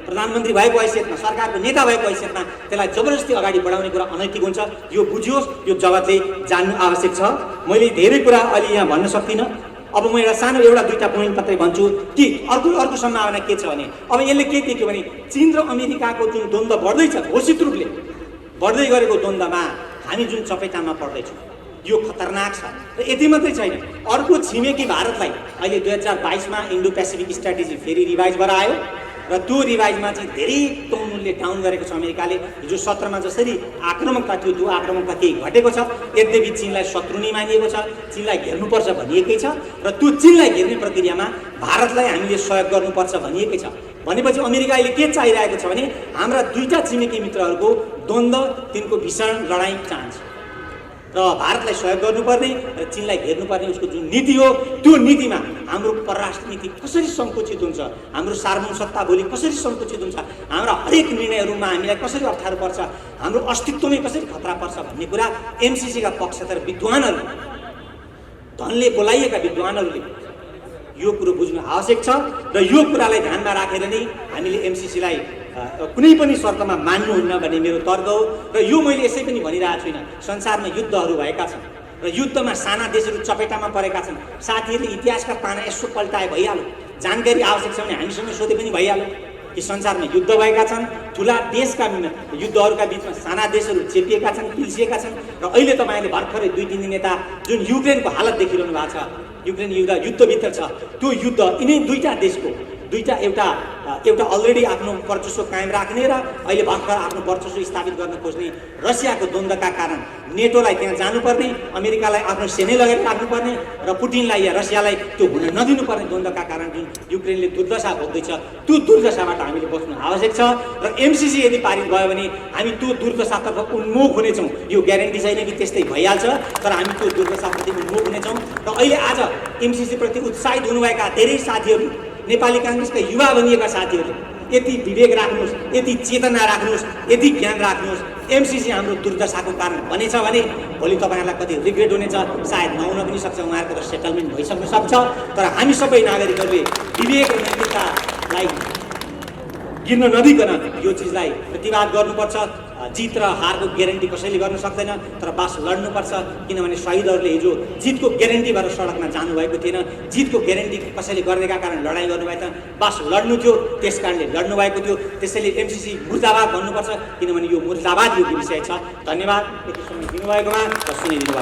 प्रधानमन्त्री भएको हैसियतमा, सरकारको नेता भएको हैसियतमा त्यसलाई जबरजस्ती अगाडि बढाउने कुरा अनैतिक हुन्छ? यो बुझियोस्, यो जगतले जान्नु आवश्यक छ। मैले धेरै कुरा अहिले यहाँ भन्न सक्दिनँ। अब म एउटा सानो 1-2 पोइन्ट मात्रै भन्छु कि अर्को सम्भावना के छ भने अब यसले के देख्यो भने चीन र अमेरिकाको जुन द्वन्द्व बढ्दैछ, घोषित रूपले बढ्दै गरेको द्वन्द्वमा हामी जुन चपेटामा पर्दैछौँ यो खतरनाक छ। र यति मात्रै छैन, अर्को छिमेकी भारतलाई अहिले 2022मा इन्डो पेसिफिक स्ट्राटेजी फेरि रिभाइज भएर आयो र त्यो रिभाइजमा चाहिँ धेरै तौलले डाउन गरेको छ अमेरिकाले। हिजो 17मा जसरी आक्रामकता थियो त्यो आक्रामकता केही घटेको छ। यद्यपि चीनलाई शत्रु नै मानिएको छ, चीनलाई घेर्नुपर्छ भनिएकै छ र त्यो चीनलाई घेर्ने प्रक्रियामा भारतलाई हामीले सहयोग गर्नुपर्छ भनिएकै छ। भनेपछि अमेरिकाले के चाहिरहेको छ भने हाम्रा 2टा छिमेकी मित्रहरूको द्वन्द्व, तिनको भीषण लडाइँ चाहन्छ र भारतलाई सहयोग गर्नुपर्ने र चीनलाई घेर्नुपर्ने उसको जुन नीति हो त्यो नीतिमा हाम्रो परराष्ट्र नीति कसरी सङ्कुचित हुन्छ, हाम्रो सार्वभौम सत्ता भोलि कसरी सङ्कुचित हुन्छ, हाम्रा हरेक निर्णयहरूमा हामीलाई कसरी अप्ठ्यारो पर्छ, हाम्रो अस्तित्वमै कसरी खतरा पर्छ भन्ने कुरा एमसिसीका पक्षधर विद्वानहरू, धनले बोलाइएका विद्वानहरूले यो कुरो बुझ्नु आवश्यक छ। र यो कुरालाई ध्यानमा राखेर नै हामीले एमसिसीलाई कुनै पनि शर्तमा मान्नुहुन्न भन्ने मेरो तर्क हो। र यो मैले यसै पनि भनिरहेको छुइनँ। संसारमा युद्धहरू भएका छन् र युद्धमा साना देशहरू चपेटामा परेका छन्। साथीहरूले इतिहासका पाना यसो पल्टाए भइहाल्यो, जानकारी आवश्यक छ भने हामीसँग सोधे पनि भइहाल्यो कि संसारमा युद्ध भएका छन्, ठुला देशका युद्धहरूका बिचमा साना देशहरू चेपिएका छन्, पिल्सिएका छन्। र अहिले तपाईँले भर्खरै 2-3 दिन यता जुन युक्रेनको हालत देखिरहनु भएको छ, युक्रेन युद्धभित्र छ, त्यो युद्ध यिनै 2टा देशको दुईटा एउटा अलरेडी आफ्नो वर्चस्व कायम राख्ने र अहिले भर्खर आफ्नो वर्चस्व स्थापित गर्न खोज्ने रसियाको द्वन्द्वका कारण नेटोलाई त्यहाँ जानुपर्ने, अमेरिकालाई आफ्नो सेनै लगाएर राख्नुपर्ने र पुटिनलाई या रसियालाई त्यो हुन नदिनुपर्ने द्वन्द्वका कारण जुन युक्रेनले दुर्दशा भोग्दैछ त्यो दुर्दशाबाट हामीले बच्नु आवश्यक छ। र एमसिसी यदि पारित भयो भने हामी त्यो दुर्दशातर्फ उन्मुख हुनेछौँ। यो ग्यारेन्टी छैन कि त्यस्तै भइहाल्छ, तर हामी त्यो दुर्दशाप्रति उन्मुख हुनेछौँ। र अहिले आज एमसिसी प्रति उत्साहित हुनुभएका धेरै साथीहरू, नेपाली काङ्ग्रेसका युवा बनिएका साथीहरू यति विवेक राख्नुहोस्, यति चेतना राख्नुहोस्, यति ज्ञान राख्नुहोस्। एमसिसी हाम्रो दुर्दशाको कारण बनेछ भने भोलि तपाईँहरूलाई कति रिग्रेट हुनेछ, सायद नहुन पनि सक्छ, उहाँहरूको त सेटलमेन्ट भइसक्न सक्छ। तर हामी सबै नागरिकहरूले विवेक र नैतिकतालाई गिर्न नदिकन यो चिजलाई प्रतिवाद गर्नुपर्छ। जित र हारको ग्यारेन्टी कसैले गर्न सक्दैन, तर बास लड्नुपर्छ। किनभने शहीदहरूले हिजो जितको ग्यारेन्टी भएर सडकमा जानुभएको थिएन, जितको ग्यारेन्टी कसैले गरिदिएका कारण लडाइँ गर्नुभएको थिएन, बास लड्नु थियो, त्यस कारणले लड्नुभएको थियो। त्यसैले एमसिसी मुर्दाबाद भन्नुपर्छ, किनभने यो मुर्दाबाद योग्य विषय छ। धन्यवाद यति समय दिनुभएकोमा र सुनिदिनु भयो।